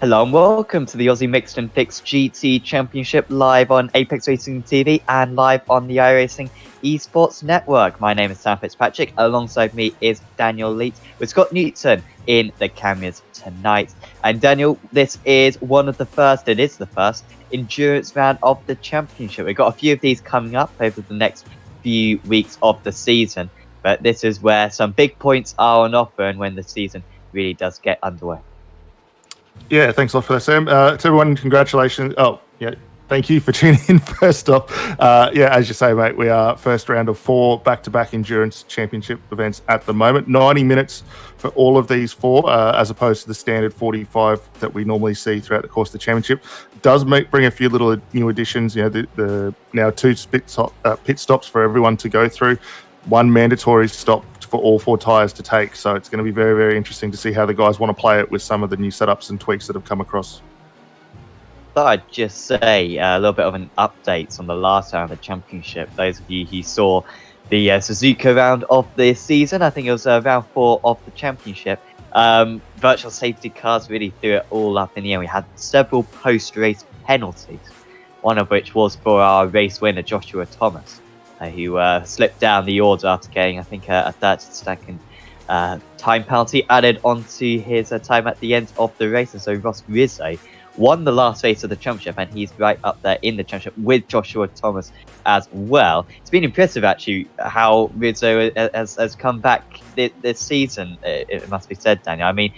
Hello and welcome to the Aussie Mixed and Fixed GT Championship live on Apex Racing TV and live on the iRacing Esports Network. My name is Sam Fitzpatrick. Alongside me is Daniel Leet with Scott Newton in the cameras tonight. And Daniel, this is the first endurance round of the championship. We've got a few of these coming up over the next few weeks of the season, but this is where some big points are on offer and when the season really does get underway. Yeah, thanks a lot for that, Sam. To everyone, congratulations. Oh, yeah, thank you for tuning in first off. Yeah, as you say, mate, we are first round of 4 back-to-back endurance championship events at the moment. 90 minutes for all of these 4, as opposed to the standard 45 that we normally see throughout the course of the championship. Does bring a few little new additions. You know, the now 2 pit stops for everyone to go through, 1 mandatory stop for all 4 tyres to take. So it's going to be very, very interesting to see how the guys want to play it with some of the new setups and tweaks that have come across. Thought I'd just say a little bit of an update on the last round of the championship. Those of you who saw the Suzuka round of the season, I think it was round 4 of the championship. Virtual safety cars really threw it all up in the air. We had several post-race penalties, one of which was for our race winner Joshua Thomas, who slipped down the order after getting, I think, a 30-second time penalty added onto his time at the end of the race. And so Ross Rizzo won the last race of the championship, and he's right up there in the championship with Joshua Thomas as well. It's been impressive, actually, how Rizzo has come back this season, it must be said, Daniel. I mean,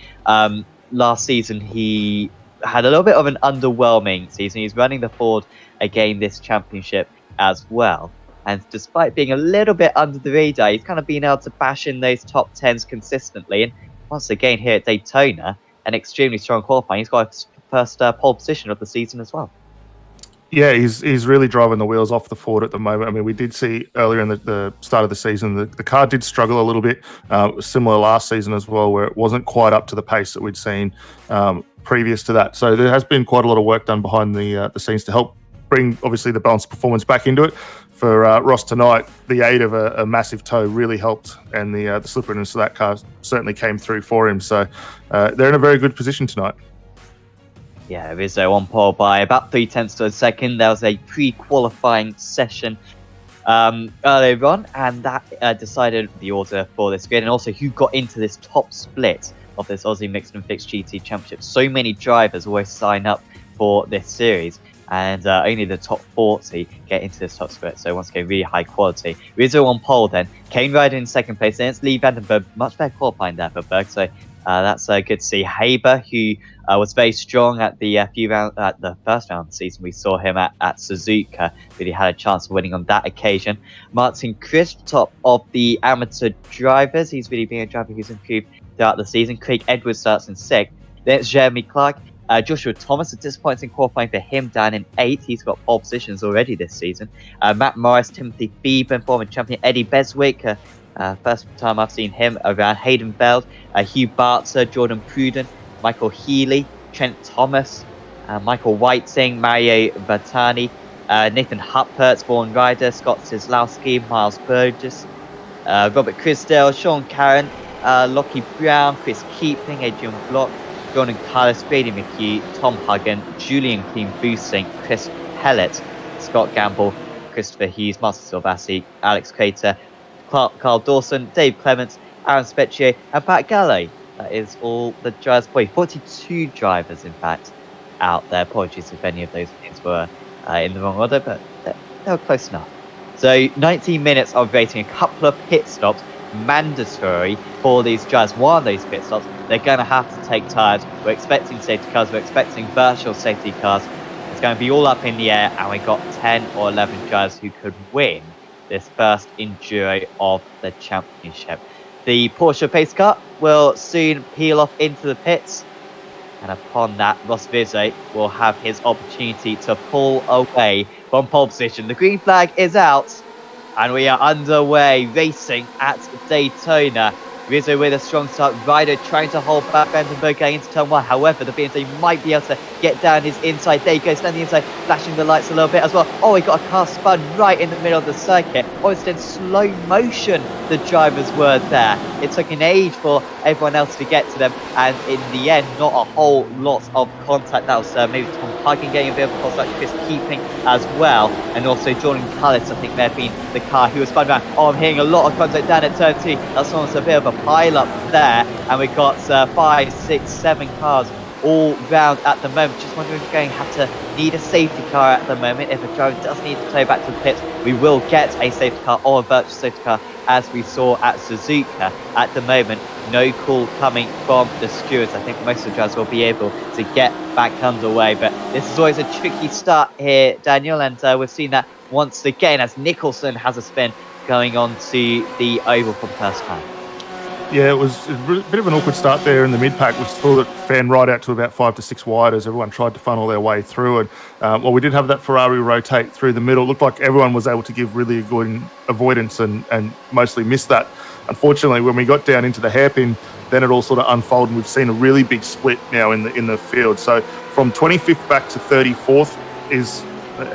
last season he had a little bit of an underwhelming season. He's running the Ford again this championship as well. And despite being a little bit under the radar, he's kind of been able to bash in those top 10s consistently. And once again, here at Daytona, an extremely strong qualifying. He's got his first pole position of the season as well. Yeah, he's really driving the wheels off the Ford at the moment. I mean, we did see earlier in the start of the season, the car did struggle a little bit, similar last season as well, where it wasn't quite up to the pace that we'd seen previous to that. So there has been quite a lot of work done behind the scenes to help bring, obviously, the balanced performance back into it. For Ross tonight, the aid of a massive toe really helped, and the slipperiness of that car certainly came through for him. So they're in a very good position tonight. Yeah, Rizzo on pole by about 0.3 of a second. There was a pre-qualifying session earlier on, and that decided the order for this grid, and also who got into this top split of this Aussie Mixed and Fixed GT Championship. So many drivers always sign up for this series, and only the top 40 get into this top split. So once again, really high quality. Rizzo on pole then. Kane Ryder in second place. Then it's Lee Vandenberg. Much better qualifying there for Berg. So that's good to see. Haber, who was very strong at the first round of the season. We saw him at Suzuka. Really had a chance of winning on that occasion. Martin Crisp, top of the amateur drivers. He's really been a driver who's improved throughout the season. Craig Edwards starts in 6th. Then it's Jeremy Clark. Joshua Thomas, a disappointing qualifying for him, down in 8th. He's got pole positions already this season. Matt Morris, Timothy Beeben, former champion. Eddie Beswick, first time I've seen him around. Hayden Beld, Hugh Bartzer, Jordan Pruden, Michael Healy, Trent Thomas, Michael Whiting, Mario Bertani, Nathan Huppertz, Vaughan Ryder, Scott Sislowski, Miles Burgess, Robert Chrisdale, Sean Carron, Lockie Brown, Chris Keeping, Adrian Block, Jordan Carlos, Grady McHugh, Tom Huggan, Julian Clean Boosting, Chris Pellet, Scott Gamble, Christopher Hughes, Marcel Silvassi, Alex Crater, Carl Dawson, Dave Clements, Aaron Specchier, and Pat Gallo. That is all the drivers. 42 drivers, in fact, out there. Apologies if any of those names were in the wrong order, but they were close enough. So 19 minutes of racing, a couple of pit stops, mandatory for these drivers. One of those pit stops, they're going to have to take tyres. We're expecting safety cars. We're expecting virtual safety cars. It's going to be all up in the air, and we've got 10 or 11 drivers who could win this first enduro of the championship. The Porsche pace car will soon peel off into the pits, and upon that, Ross Rizzo will have his opportunity to pull away from pole position. The green flag is out, and we are underway racing at Daytona. Rizzo with a strong start. Ryder trying to hold back Vandenberg going into turn 1. However, the BMC might be able to get down his inside. There he goes, standing inside, flashing the lights a little bit as well. Oh, he got a car spun right in the middle of the circuit. Almost in slow motion, the drivers were there. it took an age for everyone else to get to them, and in the end, not a whole lot of contact. That was maybe Tom Huggin getting a bit of contact, Chris Keeping as well, and also Jordan Cullis, I think may have been the car who was spun around. Oh, I'm hearing a lot of contact down at turn 2. That's almost a bit of a pile-up there, and we've got 5, 6, 7 cars all round at the moment. Just wondering if we're going to have to need a safety car at the moment. If a driver does need to tow back to the pits, we will get a safety car or a virtual safety car, as we saw at Suzuka. At the moment, no call coming from the stewards. I think most of the drivers will be able to get back underway, but this is always a tricky start here, Daniel, and we've seen that once again as Nicholson has a spin going on to the oval for the first time. Yeah, it was a bit of an awkward start there in the mid-pack. We saw it fan right out to about 5 to 6 wide as everyone tried to funnel their way through. And while we did have that Ferrari rotate through the middle, it looked like everyone was able to give really good avoidance and mostly missed that. Unfortunately, when we got down into the hairpin, then it all sort of unfolded, and we've seen a really big split now in the field. So from 25th back to 34th is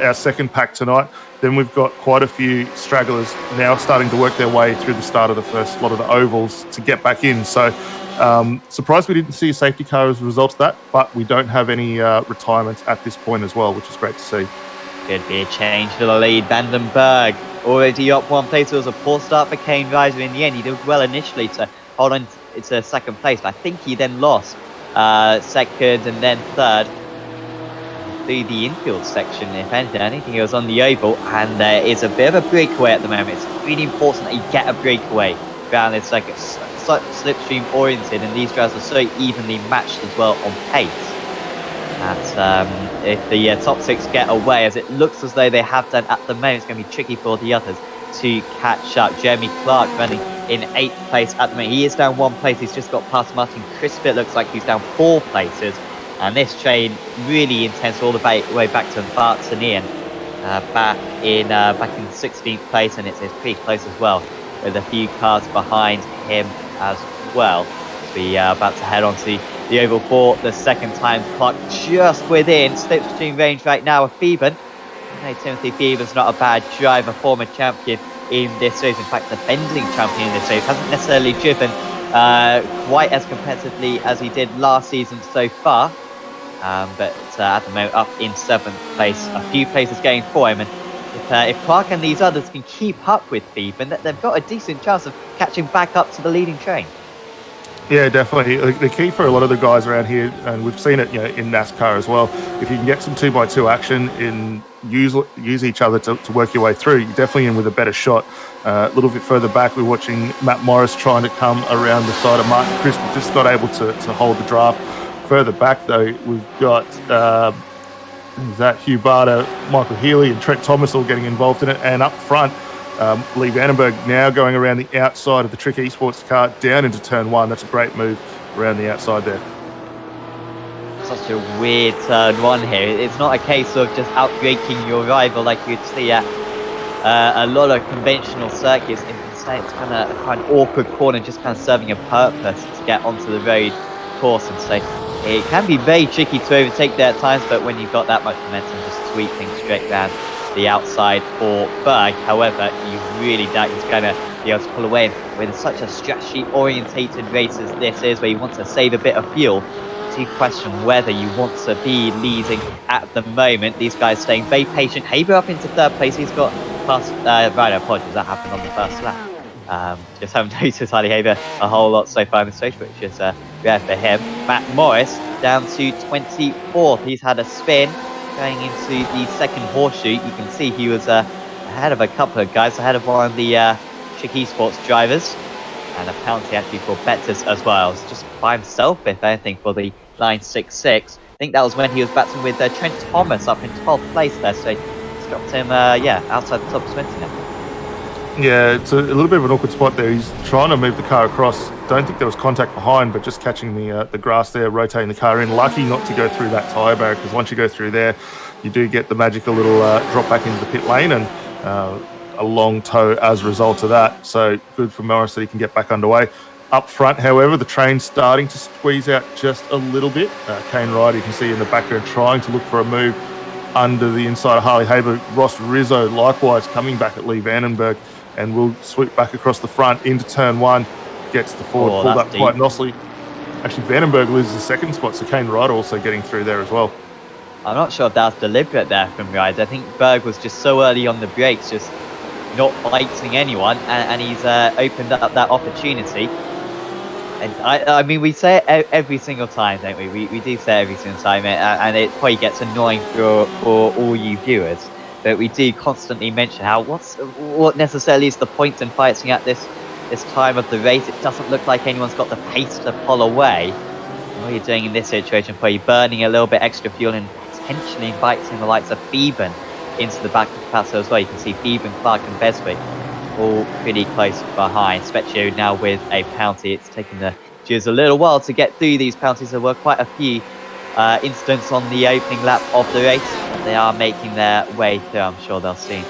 our second pack tonight. Then we've got quite a few stragglers now starting to work their way through the start of the first lot of the ovals to get back in. So surprised we didn't see a safety car as a result of that, but we don't have any retirements at this point as well, which is great to see. Could be a change for the lead. Vandenberg already up one place. It was a poor start for Kane Reiser in the end. He did well initially to hold on to second place, but I think he then lost second and then third through the infield section, if anything. I think he was on the oval, and there is a bit of a breakaway at the moment. It's really important that you get a breakaway around this like such slipstream oriented, and these drivers are so evenly matched as well on pace. And if the top 6 get away, as it looks as though they have done at the moment, it's going to be tricky for the others to catch up. Jeremy Clark running in 8th place at the moment. He is down 1 place. He's just got past Martin Crisp. It looks like he's down 4 places. And this train really intense all the way back to Bartonian, back in 16th place, and it's pretty close as well, with a few cars behind him as well. So we are about to head on to the oval for the second time. Clark just within slipstream range right now of Phoeben. Timothy Phoeben's not a bad driver, former champion in this race. In fact, defending champion in this race. Hasn't necessarily driven quite as competitively as he did last season so far. But at the moment up in 7th place, a few places going for him, and if Clark and these others can keep up with Phoeben, they've got a decent chance of catching back up to the leading train. Yeah, definitely. The key for a lot of the guys around here, and we've seen it, in NASCAR as well, if you can get some 2x2 action and use each other to work your way through, you're definitely in with a better shot. A little bit further back, we're watching Matt Morris trying to come around the side of Martin Crisp, just not able to hold the draft. Further back, though, we've got Hugh Barter, Michael Healy, and Trent Thomas all getting involved in it. And up front, Lee Vandenberg now going around the outside of the Trick Esports car down into turn 1. That's a great move around the outside there. Such a weird turn 1 here. It's not a case of just outbraking your rival like you'd see at a lot of conventional circuits. Instead, it's kind of quite an awkward corner, just kind of serving a purpose to get onto the road course, and so it can be very tricky to overtake there at times, but when you've got that much momentum, just sweep things straight round the outside for Berg. However, you really doubt he's going to be able to pull away with such a strategy-orientated race as this is, where you want to save a bit of fuel. So you question whether you want to be leading at the moment. These guys staying very patient. Haber up into 3rd place. He's got past... right, apologies, that happened on the first lap. Just haven't noticed Harley Haber a whole lot so far in the stage, which is rare for him. Matt Morris down to 24th. He's had a spin going into the second horseshoe. You can see he was ahead of a couple of guys, ahead of one of the Trick Esports drivers, and a penalty actually for Bettis as well. It's just by himself, if anything, for the line 6-6. I think that was when he was battling with Trent Thomas up in 12th place there, so it's dropped him outside the top 20 now. Yeah, it's a little bit of an awkward spot there. He's trying to move the car across. Don't think there was contact behind, but just catching the grass there, rotating the car in. Lucky not to go through that tyre barrier, because once you go through there, you do get the magical little drop back into the pit lane and a long tow as a result of that. So good for Morris that he can get back underway. Up front, however, the train's starting to squeeze out just a little bit. Kane Ryder, you can see in the background, trying to look for a move under the inside of Harley Haber. Ross Rizzo likewise coming back at Lee Vandenberg, and we'll sweep back across the front into turn 1, gets the forward pulled up quite nicely. Actually, Vandenberg loses the second spot, so Kane Ryder also getting through there as well. I'm not sure if that was deliberate there from Ryder. I think Berg was just so early on the brakes, just not biting anyone, and he's opened up that opportunity. And I mean, we say it every single time, don't we? We do say it every single time, and it probably gets annoying for all you viewers. But we do constantly mention how what necessarily is the point in fighting at this time of the race. It doesn't look like anyone's got the pace to pull away. And what you're doing in this situation, probably burning a little bit extra fuel and potentially inviting the likes of Theben into the back of the plateau as well. You can see Theben, Clark, and Beswick all pretty close behind. Specchio now with a penalty. It's taken the Stewards a little while to get through these penalties. There were quite a few incidents on the opening lap of the race, but they are making their way through. I'm sure they'll soon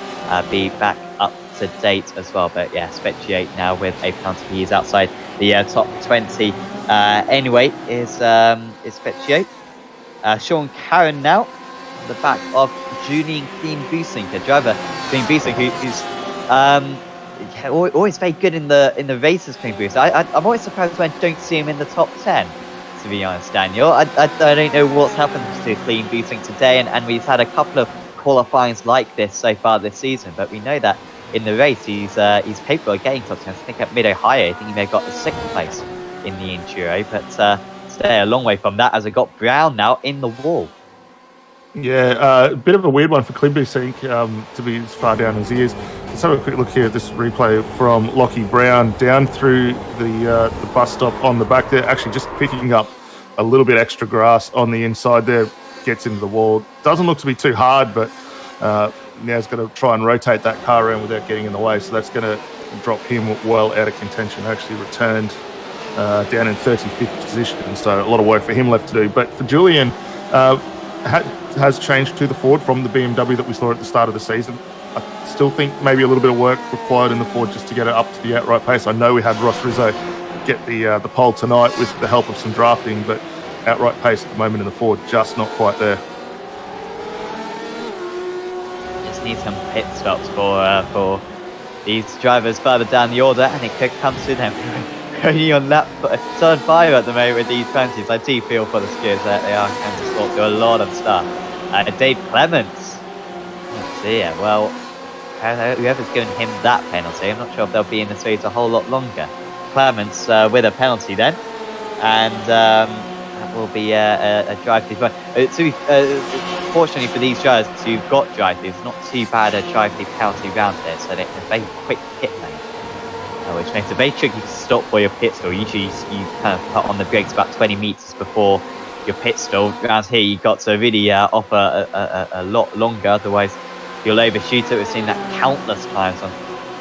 be back up to date as well. But yeah, Specchio now with a penalty. He is outside the top 20. Anyway, is Specchio. Sean Carron now on the back of Julian Clean Boosink, a driver Clean Boosink who's always very good in the races. Clean Boosink. I'm always surprised when I don't see him in the top 10. To be honest, Daniel, I don't know what's happened to Clean Boosink today, and we've had a couple of qualifyings like this so far this season. But we know that in the race he's capable of getting top 10. I think at Mid-Ohio, I think he may have got the 6th place in the Enduro, but stay a long way from that as it got Brown now in the wall. Yeah, a bit of a weird one for Klimbusink to be as far down as he is. Let's have a quick look here at this replay from Lockie Brown down through the bus stop on the back there, actually just picking up a little bit extra grass on the inside there, gets into the wall. Doesn't look to be too hard, but now he's got to try and rotate that car around without getting in the way, so that's going to drop him well out of contention. Actually returned down in 35th position, so a lot of work for him left to do. But for Julian, has changed to the Ford from the BMW that we saw at the start of the season. I still think maybe a little bit of work required in the Ford just to get it up to the outright pace. I know we had Ross Rizzo get the pole tonight with the help of some drafting, but outright pace at the moment in the Ford just not quite there. Just need some pit stops for these drivers further down the order, and it could come to them. Only on lap turn 5 at the moment with these penalties. I do feel for the skiers that they are going to sort through a lot of stuff. Dave Clements. Oh dear. Well, whoever's given him that penalty, I'm not sure if they'll be in the series a whole lot longer. Clements with a penalty then, and that will be a drive-through. Fortunately for these drivers who've got drive-through, it's not too bad a drive-through penalty round there, so they're very quick pit lane. Which makes it very tricky to stop for your pit stall. Usually you kind of put on the brakes about 20 meters before your pit stall. Around here you've got to really offer a lot longer, otherwise you'll overshoot it. We've seen that countless times on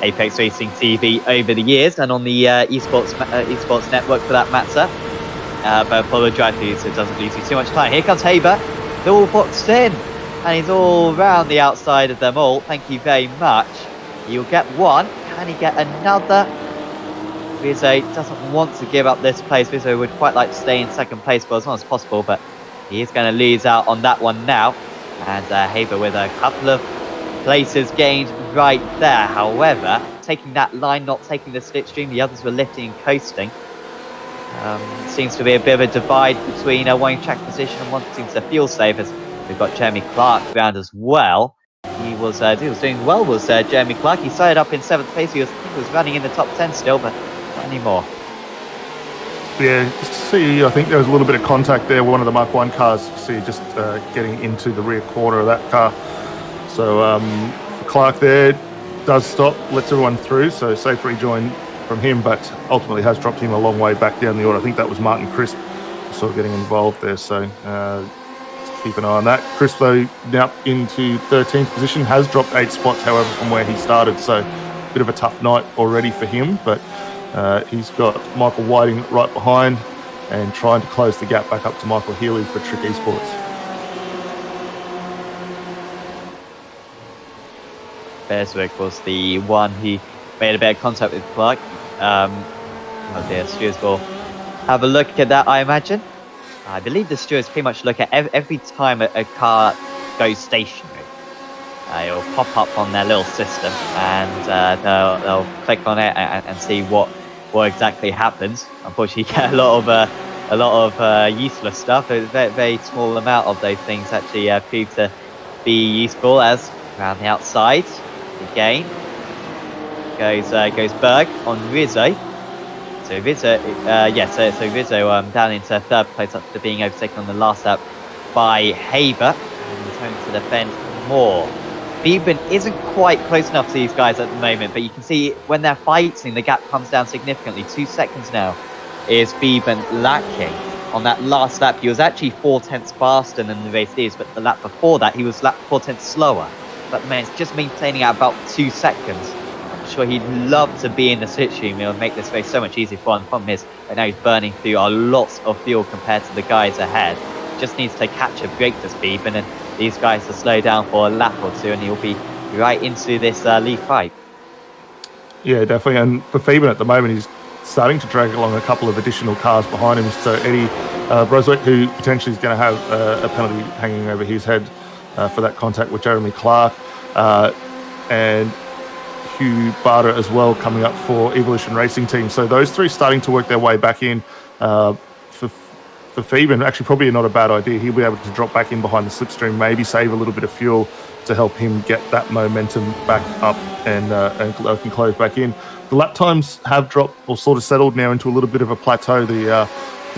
Apex Racing TV over the years, and on the esports network for that matter. But for the drive-throughs, it doesn't lose you too much time. Here comes Haber. They're all boxed in, and he's all round the outside of them all. Thank you very much. You'll get one. Can he get another? Rizzo doesn't want to give up this place. Rizzo would quite like to stay in second place for as long as possible, but he is going to lose out on that one now. And Haber with a couple of places gained right there. However, taking that line, not taking the slipstream, the others were lifting and coasting. Seems to be a bit of a divide between one track position and wanting to fuel save, as we've got Jeremy Clark around as well. He was doing well, was Jeremy Clark. He started up in 7th place. He was running in the top 10 still, but not anymore. Yeah, just see, I think there was a little bit of contact there. One of the Mark 1 cars, see, just getting into the rear corner of that car. So for Clark there, does stop, lets everyone through. So safe rejoin from him, but ultimately has dropped him a long way back down the order. I think that was Martin Crisp sort of getting involved there. So keep an eye on that. Crisp, though, now into 13th position, has dropped 8 spots, however, from where he started. So a bit of a tough night already for him, but he's got Michael Whiting right behind and trying to close the gap back up to Michael Healy for Trick Esports. Beswick was the one who made a bit of contact with Clark. Oh dear, stewards will have a look at that, I imagine. I believe the stewards pretty much look at every time a car goes stationary. It'll pop up on their little system, and they'll click on it and see what what exactly happens. Unfortunately, you get a lot of useless stuff. A very, very small amount of those things actually prove to be useful. As around the outside again goes Berg on Rizzo. So Rizzo, so Rizzo down into third place after being overtaken on the last lap by Haber, and he's home to defend more. Beeben isn't quite close enough to these guys at the moment, but you can see when they're fighting, the gap comes down significantly. 2 seconds now is Beeben lacking. On that last lap, he was actually 4 tenths faster than the race is, but the lap before that, he was 4 tenths slower. But the man is just maintaining at about 2 seconds. I'm sure he'd love to be in the slipstream. It'll make this race so much easier for him. The problem is, right now he's burning through a lot of fuel compared to the guys ahead. Just needs to catch a break to Beeben, and these guys will slow down for a lap or two, and he'll be right into this lead fight. Yeah, definitely. And for Beeben at the moment, he's starting to drag along a couple of additional cars behind him. So Eddie Broswick, who potentially is going to have a penalty hanging over his head for that contact with Jeremy Clark, and Hugh Barter as well coming up for Evolution Racing Team. So those three starting to work their way back in. For Beeben, actually probably not a bad idea. He'll be able to drop back in behind the slipstream, maybe save a little bit of fuel to help him get that momentum back up and can close back in. The lap times have dropped or sort of settled now into a little bit of a plateau. The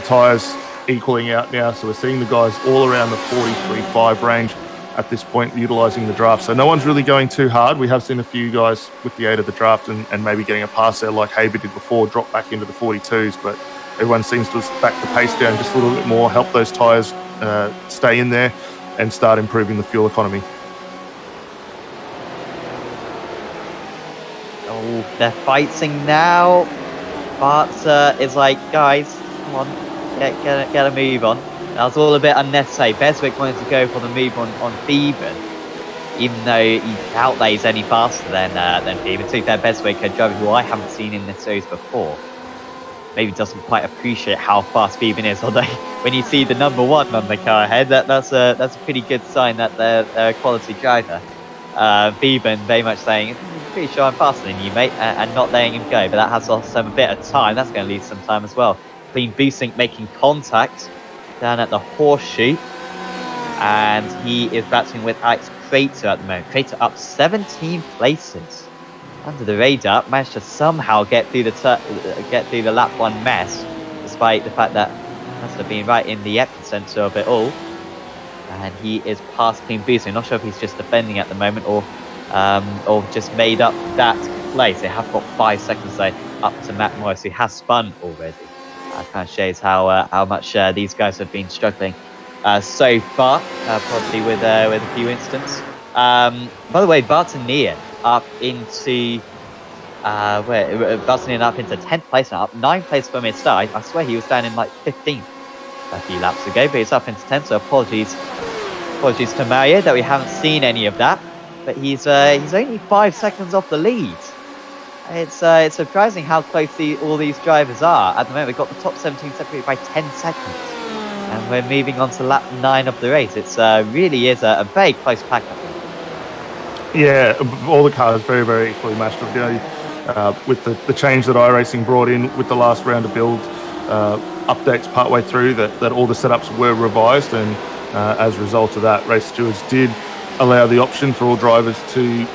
tyres equaling out now, so we're seeing the guys all around the 43.5 range at this point, utilising the draft. So no one's really going too hard. We have seen a few guys with the aid of the draft and maybe getting a pass there like Haber did before, drop back into the 42s, but everyone seems to back the pace down just a little bit more, help those tyres stay in there and start improving the fuel economy. Oh, they're fighting now. Bart is like, guys, come on, get a move on. That was all a bit unnecessary. Beswick wanted to go for the move on Beeben, even though he doubt that he's any faster than Beeben. To be fair, Beswick, a driver who I haven't seen in this series before, maybe doesn't quite appreciate how fast Beeben is. Although when you see the number 1 on the car ahead, that's a pretty good sign that they're a quality driver. Beeben very much saying, pretty sure I'm faster than you, mate, and not letting him go. But that has also a bit of time. That's going to lose some time as well. Clean Boosink making contact down at the horseshoe, and he is battling with Alex Crater at the moment. Crater up 17 places under the radar, managed to somehow get through the lap 1 mess, despite the fact that must have been right in the epicenter of it all. And he is past Clean Boosink. Not sure if he's just defending at the moment or just made up that place. They have got 5 seconds though up to Matt Morris, who has spun already. That kind of shows how much these guys have been struggling so far, probably with a few incidents. By the way, Bartonian up into Bartonian up into 10th place now, up 9 places from his start. I swear he was down in like 15th a few laps ago, but he's up into 10th. So apologies to Mario that we haven't seen any of that. But he's only 5 seconds off the lead. It's surprising how close all these drivers are. At the moment, we've got the top 17 separated by 10 seconds. And we're moving on to lap 9 of the race. It's really is a very close pack, I think. Yeah, all the cars very, very equally matched. You know, with the change that iRacing brought in with the last round of build updates partway through, that all the setups were revised, and as a result of that, race stewards did allow the option for all drivers to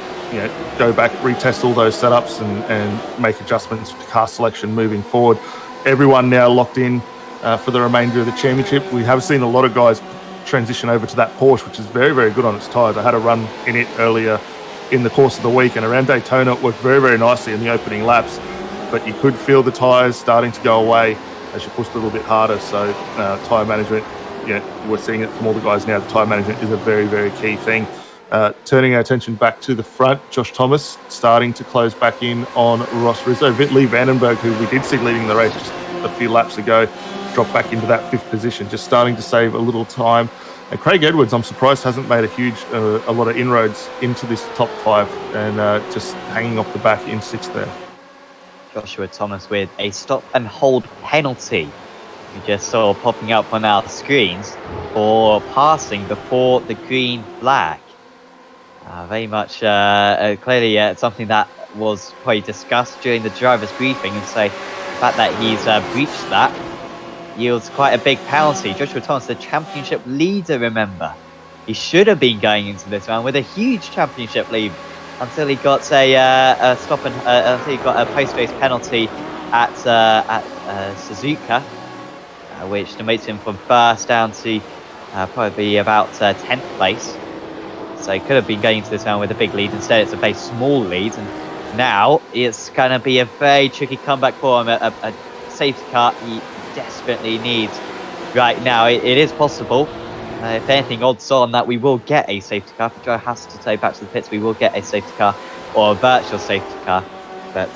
go back, retest all those setups and make adjustments to car selection moving forward. Everyone now locked in for the remainder of the championship. We have seen a lot of guys transition over to that Porsche, which is very, very good on its tyres. I had a run in it earlier in the course of the week, and around Daytona it worked very, very nicely in the opening laps, but you could feel the tyres starting to go away as you pushed a little bit harder. So tyre management, we're seeing it from all the guys now. The tyre management is a very, very key thing. Turning our attention back to the front, Josh Thomas starting to close back in on Ross Rizzo. Lee Vandenberg, who we did see leading the race just a few laps ago, dropped back into that 5th position, just starting to save a little time. And Craig Edwards, I'm surprised, hasn't made a lot of inroads into this top 5, and just hanging off the back in 6th there. Joshua Thomas with a stop and hold penalty. We just saw popping up on our screens for passing before the green flag. Very much clearly something that was probably discussed during the driver's briefing, and so fact that he's breached that yields quite a big penalty. Joshua Thomas, the championship leader, remember. He should have been going into this round with a huge championship lead until he got a stop and until he got a post-race penalty at Suzuka, which demotes him from first down to probably about 10th place. So he could have been going into this round with a big lead. Instead, it's a very small lead, and now it's going to be a very tricky comeback for him. A safety car he desperately needs right now. It is possible. If anything, odds on that we will get a safety car. If Joe has to take back to the pits, we will get a safety car or a virtual safety car. But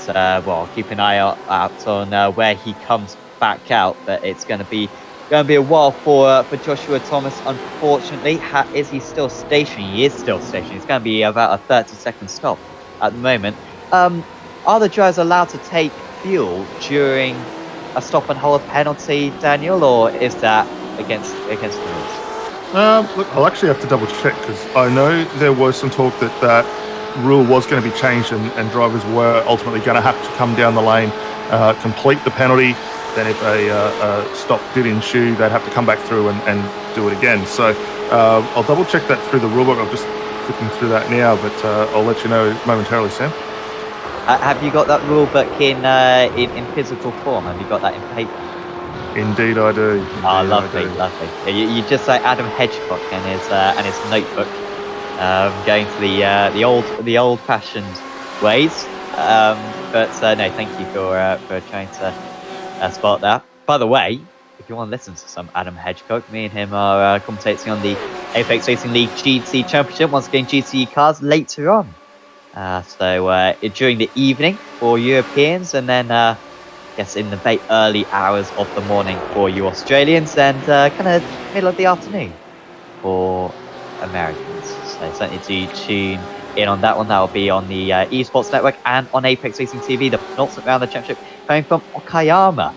well, keep an eye out on where he comes back out. But it's going to be a while for Joshua Thomas. Unfortunately, is he still stationary? He is still stationary. It's going to be about a 30-second stop at the moment. Are the drivers allowed to take fuel during a stop and hold penalty, Daniel, or is that against the rules? Look, I'll actually have to double check because I know there was some talk that rule was going to be changed and drivers were ultimately going to have to come down the lane, complete the penalty. Then if a stop did ensue, they'd have to come back through and do it again. So I'll double check that through the rulebook. I'm just flipping through that now, but I'll let you know momentarily, Sam. Have you got that rulebook in physical form? Have you got that in paper? Indeed, I do. Lovely. Yeah, you just like Adam Hedgecock and his notebook, going to the old-fashioned ways. But no, thank you for trying to spot that. By the way, if you want to listen to some Adam Hedgecock, me and him are commentating on the Apex Racing League GT Championship. Once again, GT cars later on. So during the evening for Europeans, and then in the very early hours of the morning for you Australians, and kind of middle of the afternoon for Americans. So certainly do tune in on that one. That will be on the Esports Network and on Apex Racing TV. The penultimate round of the championship coming from Okayama.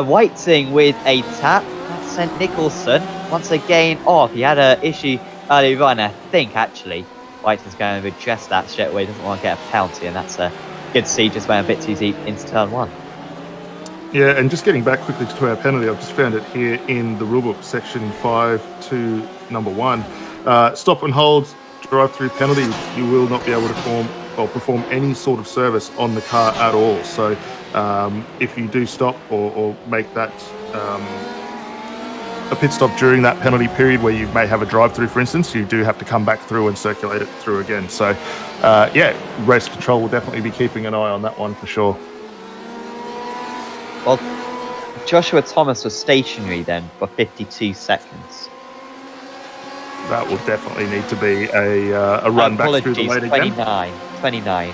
Whiting with a tap. That sent Nicholson once again off. He had an issue earlier on, I think, actually. Whiting's going to address that straight away. Doesn't want to get a penalty, and that's good to see. Just went a bit too deep into turn one. Yeah, and just getting back quickly to our penalty, I've just found it here in the rulebook, section 5 to number 1. Stop and hold drive-through penalties. You will not be able to perform any sort of service on the car at all. So if you do stop or make that a pit stop during that penalty period where you may have a drive-through, for instance, you do have to come back through and circulate it through again. So yeah, race control will definitely be keeping an eye on that one for sure. Well, Joshua Thomas was stationary then for 52 seconds. That will definitely need to be a run back through the lane again. 29.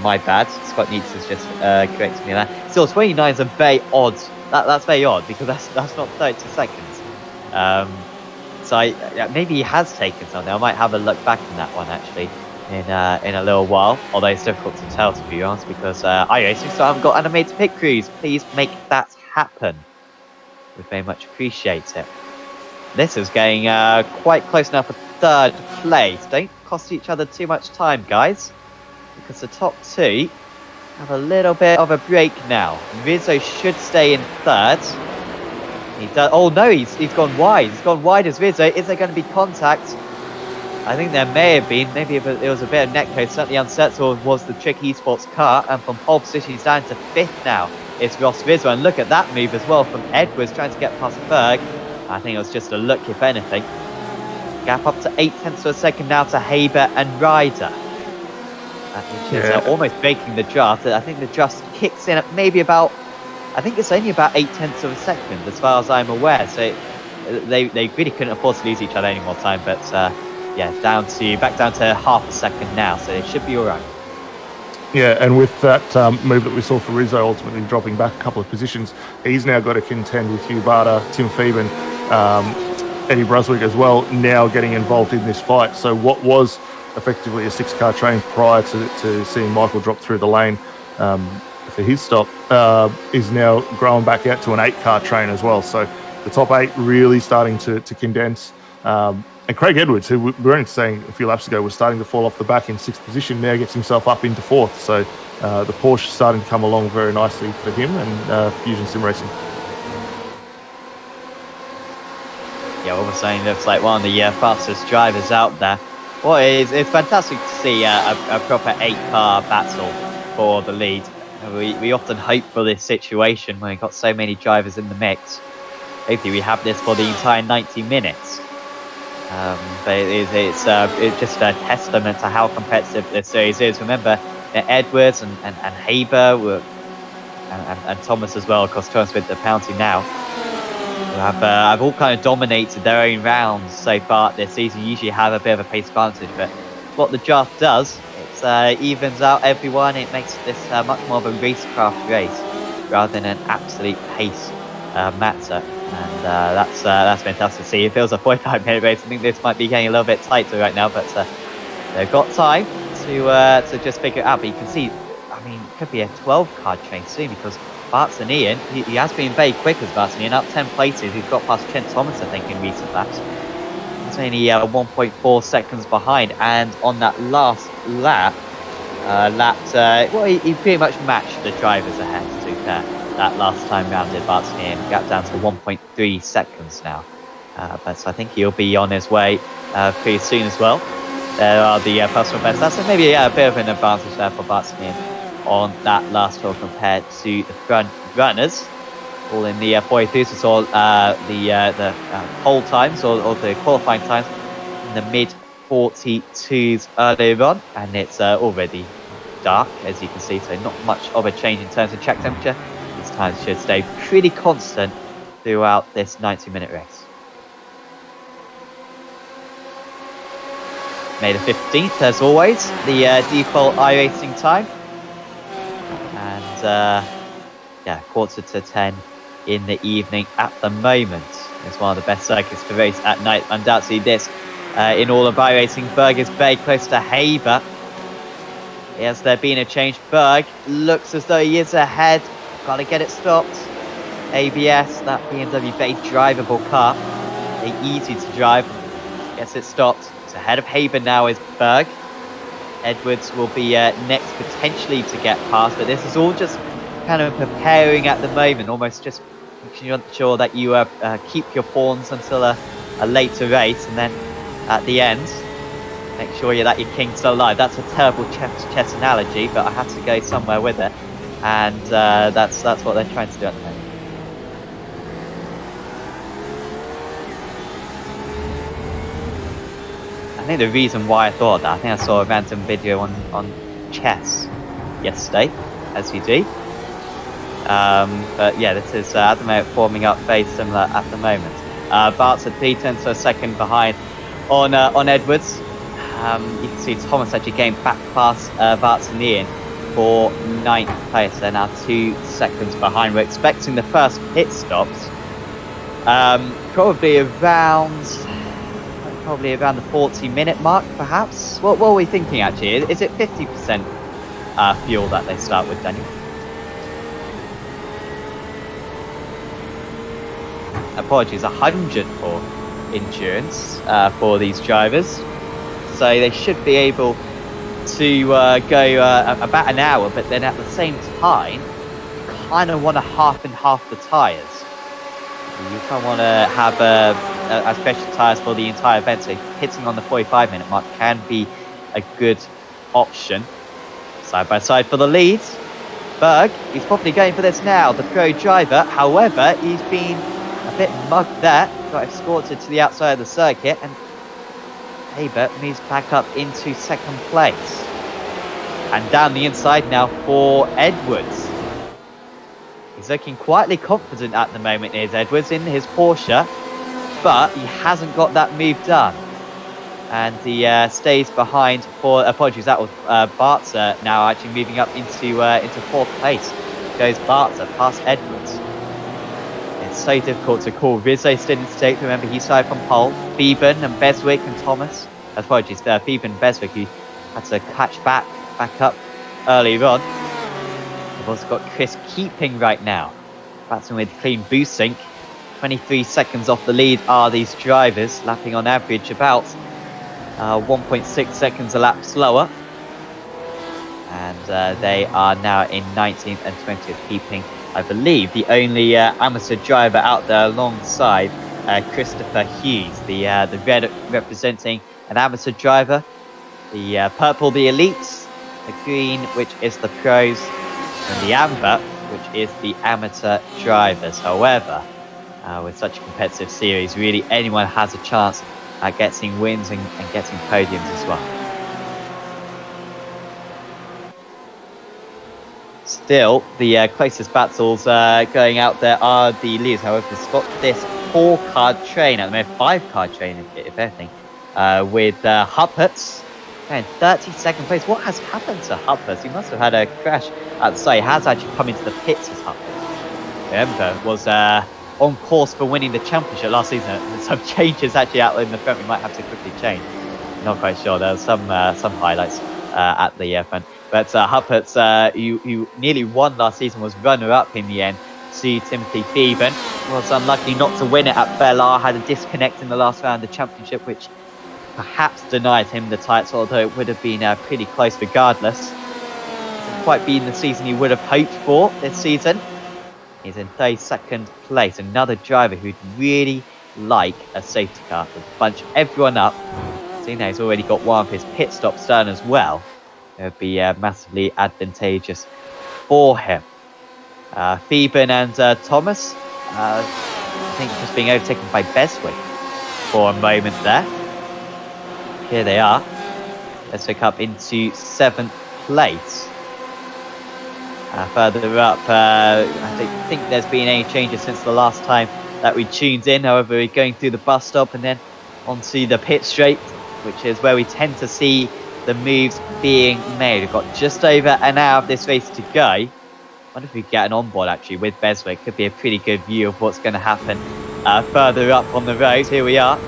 My bad. Scott Neitz has just corrected me there. Still, 29 is a very odd. That's very odd because that's not 30 seconds. So maybe he has taken something. I might have a look back in that one actually in a little while. Although it's difficult to tell, to be honest, because iRacing still haven't got animated pit crews. Please make that happen. We'd very much appreciate it. This is getting quite close now for third place. Don't cost each other too much time, guys, because the top two have a little bit of a break now. Rizzo should stay in third. He does. Oh no, he's gone wide. He's gone wide as Rizzo. Is there going to be contact? I think there may have been. Maybe if it was a bit of netcode. Certainly unsettled was the Trick Esports car, and from pole position he's down to 5th now. It's Ross Rizzo, and look at that move as well from Edwards trying to get past Berg. I think it was just a look, if anything. Gap up to 0.8 of a second now to Haber and Ryder. Which is almost breaking the draft. I think the draft kicks in at maybe about, I think it's only about 0.8 of a second as far as I'm aware. So they really couldn't afford to lose each other any more time. But yeah, back down to half a second now. So they should be all right. Yeah, and with that move that we saw for Rizzo ultimately dropping back a couple of positions, he's now got to contend with Hugh Barter, Tim Phoeben, Eddie Bruswick as well, now getting involved in this fight. So what was effectively a 6-car train prior to seeing Michael drop through the lane for his stop is now growing back out to an 8-car train as well. So the top 8 really starting to condense. And Craig Edwards, who we were only saying a few laps ago was starting to fall off the back in 6th position, now gets himself up into 4th. So the Porsche starting to come along very nicely for him and Fusion Sim Racing. Yeah, all of a sudden looks like one of the fastest drivers out there. Well, it's fantastic to see a proper 8-car battle for the lead. We often hope for this situation when we've got so many drivers in the mix. Hopefully we have this for the entire 90 minutes. But it's just a testament to how competitive this series is. Remember, Edwards and Haber were, and Thomas as well, of course, Thomas with the penalty now, have all kind of dominated their own rounds so far this season. Usually have a bit of a pace advantage, but what the draft does, it evens out everyone. It makes this much more of a racecraft race rather than an absolute pace matter. And that's fantastic to see. It feels a 45-minute race. I think this might be getting a little bit tighter right now, but they've got time to just figure it out. But you can see, I mean, it could be a 12-car train soon because Bart's and Ian, he has been very quick as Bart's and Ian, up 10 places. He's got past Trent Thomas, I think, in recent laps. He's only 1.4 seconds behind, and on that last lap, well, he pretty much matched the drivers ahead, to be fair. That last time round did Bart's and Ian, got down to 1.3 seconds now. But so I think he'll be on his way pretty soon as well. There are the personal best. That's maybe a bit of an advantage there for Bart's and Ian on that last tour compared to the front runners, all in the 43s. We saw the pole times or the qualifying times in the mid 42s earlier on, and it's already dark, as you can see, so not much of a change in terms of track temperature. These times should stay pretty constant throughout this 90-minute race. May the 15th, as always, the default iRacing time. And yeah, 9:45 in the evening at the moment. It's one of the best circuits to race at night. Undoubtedly this in all of iRacing. Berg is very close to Haber. Has there been a change? Berg looks as though he is ahead. Got to get it stopped. ABS, that BMW very drivable car. Very easy to drive. Gets it stopped. It's ahead of Haber now is Berg. Edwards will be next potentially to get past, but this is all just kind of preparing at the moment, almost just making sure that you keep your pawns until a later race, and then at the end, make sure that your king's still alive. That's a terrible chess analogy, but I had to go somewhere with it, and that's what they're trying to do at the moment. I think the reason why I thought that, I think I saw a random video on chess yesterday, as you do. But yeah, this is at the moment forming up very similar at the moment. Bart's at 3 tenths of a second behind on Edwards. You can see Thomas actually getting back past Bart's and Ian for 9th place. They're now 2 seconds behind. We're expecting the first pit stops probably around the 40-minute mark, perhaps. What are we thinking, actually? Is it 50% fuel that they start with, Daniel? Apologies, 100 for endurance for these drivers. So they should be able to go about an hour, but then at the same time, you kind of want to half and half the tyres. You kind of want to have a special tyres for the entire event, so hitting on the 45-minute mark can be a good option. Side by side for the lead. Berg, he's probably going for this now, the pro driver. However, he's been a bit mugged there, got escorted to the outside of the circuit, and Haber moves back up into 2nd place. And down the inside now for Edwards. He's looking quietly confident at the moment, is Edwards, in his Porsche, but he hasn't got that move done. And he stays behind for, apologies, that was Bartzer now actually moving up into 4th place. Goes Bartzer past Edwards. It's so difficult to call. Rizzo still in state, remember he started from pole. Beeben and Beswick and Thomas. Apologies, Beeben and Beswick, who had to catch back up earlier on. We've also got Chris Keeping right now. Batsman with clean boost sync. 23 seconds off the lead are these drivers, lapping on average about 1.6 seconds a lap slower. And they are now in 19th and 20th, keeping, I believe, the only amateur driver out there alongside Christopher Hughes, the red representing an amateur driver, the purple the elites, the green which is the pros, and the amber which is the amateur drivers. However, with such a competitive series, really anyone has a chance at getting wins and getting podiums as well. Still, the closest battles going out there are the leads. However, it's got this 4-card train at the moment, 5-card train if anything, with Hupperts in 32nd place. What has happened to Hupperts? He must have had a crash at the start. He has actually come into the pits as Hupperts. Remember, was on course for winning the championship last season. Some changes actually out in the front we might have to quickly change. Not quite sure. There were some highlights at the front. But Hupperts, who nearly won last season, was runner-up in the end to Timothy Phoeben. Was unlucky not to win it at Bellar, had a disconnect in the last round of the championship, which perhaps denied him the title, although it would have been pretty close regardless. Hasn't quite been the season he would have hoped for this season. He's in 32nd place. Another driver who'd really like a safety car to bunch everyone up. Seeing that he's already got one of his pit stops done as well, it would be massively advantageous for him. Phoeben and Thomas, I think just being overtaken by Beswick for a moment there. Here they are. Let's pick up into 7th place. Further up, I don't think there's been any changes since the last time that we tuned in. However, we're going through the bus stop and then onto the pit straight, which is where we tend to see the moves being made. We've got just over an hour of this race to go. I wonder if we get an onboard actually with Beswick. Could be a pretty good view of what's going to happen further up on the road. Here we are.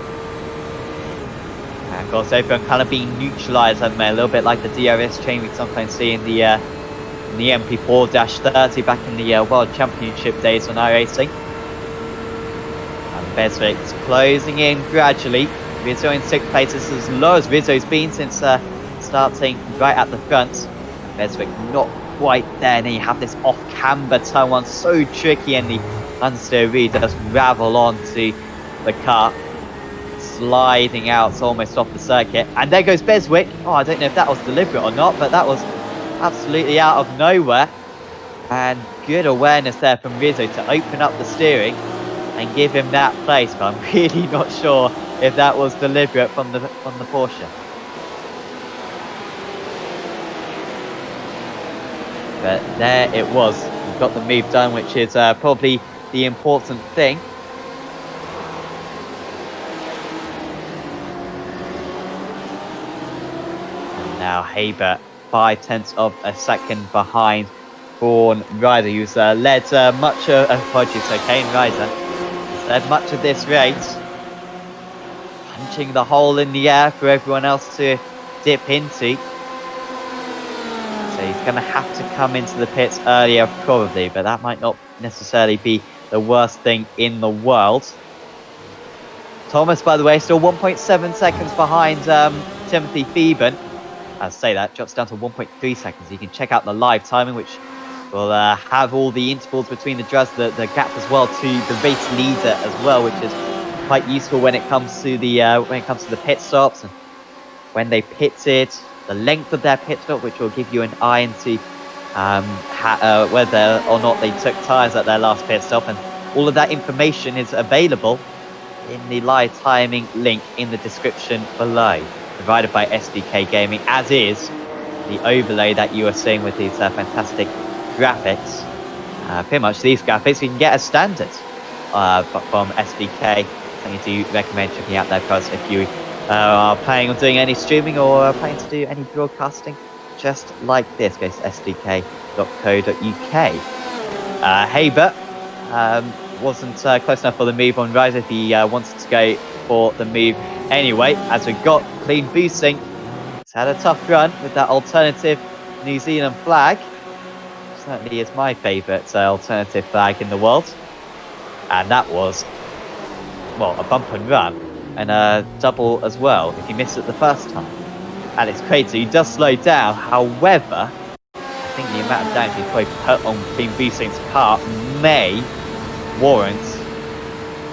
And of course, everyone kind of being neutralised at the moment, a little bit like the DRS chain we sometimes see in the MP4-30 back in the World Championship days on iRacing. And Beswick's closing in gradually. Rizzo in 6th place. This is as low as Rizzo's been since starting right at the front. Beswick not quite there. And then you have this off-camber turn one, so tricky, and the understeer really does ravel onto the car, sliding out almost off the circuit. And there goes Beswick. Oh, I don't know if that was deliberate or not, but that was absolutely out of nowhere. And good awareness there from Rizzo to open up the steering and give him that place. But I'm really not sure if that was deliberate from the Porsche. But there it was. We've got the move done, which is probably the important thing. And now Haber 0.5 of a second behind Vaughan Ryder, who's led much of apologies, Kane Ryder has led much of this race, punching the hole in the air for everyone else to dip into. So he's going to have to come into the pits earlier probably, but that might not necessarily be the worst thing in the world. Thomas, by the way, still 1.7 seconds behind Timothy Phoeben. I'll say that, drops down to 1.3 seconds. You can check out the live timing, which will have all the intervals between the drivers, the gap as well to the race leader as well, which is quite useful when it comes to the pit stops and when they pitted, the length of their pit stop, which will give you an eye into whether or not they took tyres at their last pit stop. And all of that information is available in the live timing link in the description below, provided by SDK Gaming, as is the overlay that you are seeing with these fantastic graphics. Pretty much these graphics you can get as standard from SDK. And you do recommend checking out their products if you are planning on doing any streaming or planning to do any broadcasting just like this. Go to sdk.co.uk. Haber wasn't close enough for the move on Ryder if he wanted to go for the move anyway. As we got clean boosting, he's had a tough run with that alternative New Zealand flag. Certainly is my favourite alternative flag in the world. And that was, well, a bump and run and a double as well if you missed it the first time. And it's crazy, he does slow down. However, think the amount of damage he's probably put on Team V-Saint's car may warrant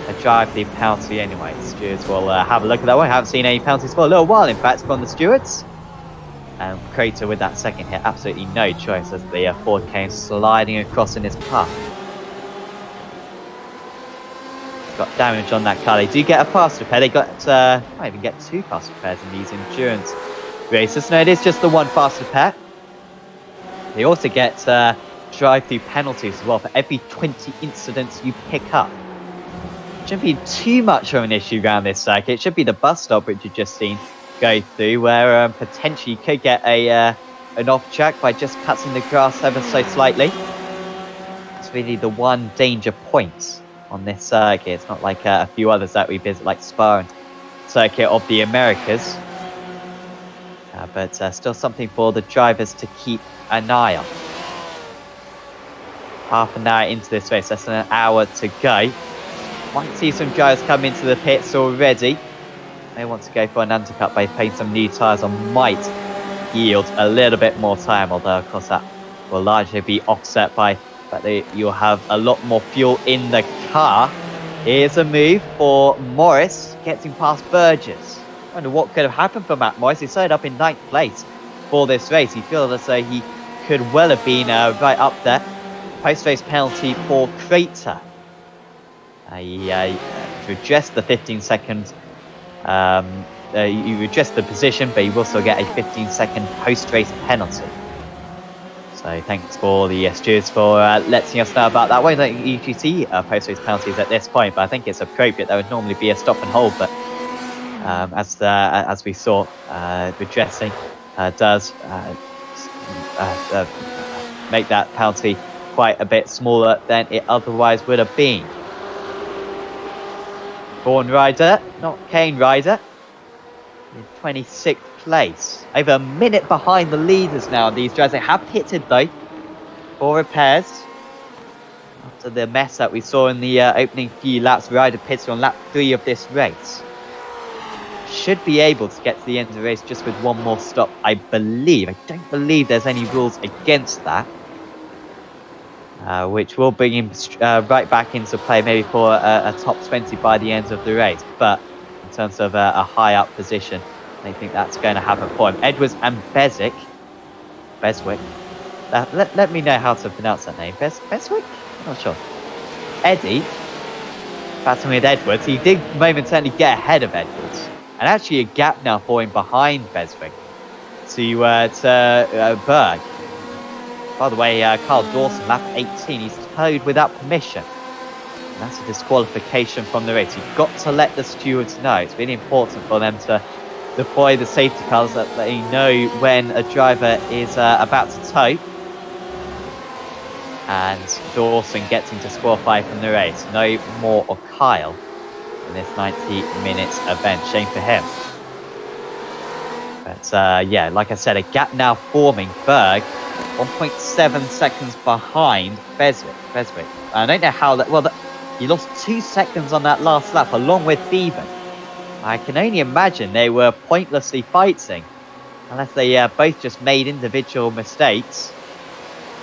a drive the penalty anyway. Stewards will have a look at that one. Haven't seen any penalties for a little while, in fact, from the stewards. And Crater with that second hit, absolutely no choice as the Ford came sliding across in his path. Got damage on that car. They do get a fast repair. They got, might even get 2 fast repairs in these endurance races. No, it is just the 1 fast repair. They also get drive-through penalties as well for every 20 incidents you pick up. Shouldn't be too much of an issue around this circuit. It should be the bus stop, which you've just seen go through, where potentially you could get a an off track by just cutting the grass ever so slightly. It's really the one danger point on this circuit. It's not like a few others that we visit, like Spa and Circuit of the Americas. But still something for the drivers to keep an eye on. Half an hour into this race, less than an hour to go. Might see some drivers come into the pits already. They want to go for an undercut by putting some new tyres on, might yield a little bit more time, although of course that will largely be offset by the fact that you'll have a lot more fuel in the car. Here's a move for Morris, getting past Burgess. I wonder what could have happened for Matt Morris. He started up in 9th place for this race. He feels as though he could well have been right up there. Post-race penalty for Crater. He redressed the 15-second. You redressed the position, but you will still get a 15-second post-race penalty. So thanks for the stewards for letting us know about that. We don't usually see post-race penalties at this point, but I think it's appropriate. There would normally be a stop and hold, but as we saw, redressing does make that penalty quite a bit smaller than it otherwise would have been. Born Rider, not Kane Rider, in 26th place. Over a minute behind the leaders now. These drivers, they have pitted though for repairs. After the mess that we saw in the opening few laps, Rider pitted on lap 3 of this race. Should be able to get to the end of the race just with 1 more stop, I believe. I don't believe there's any rules against that. Which will bring him right back into play, maybe for a top 20 by the end of the race. But in terms of a high up position, I think that's going to happen for him. Edwards and Beswick. Let me know how to pronounce that name. Beswick? I'm not sure. Eddie, battling with Edwards. He did momentarily get ahead of Edwards. And actually a gap now for him behind Beswick to Berg. By the way, Carl Dawson, lap 18, he's towed without permission. And that's a disqualification from the race. You've got to let the stewards know. It's really important for them to deploy the safety cars that they know when a driver is about to tow. And Dawson getting disqualified from the race. No more of Kyle in this 90 minutes event. Shame for him. But yeah, like I said, a gap now forming. Berg 1.7 seconds behind Beswick. I don't know how that... Well, he lost 2 seconds on that last lap, along with Beaven. I can only imagine they were pointlessly fighting, unless they both just made individual mistakes.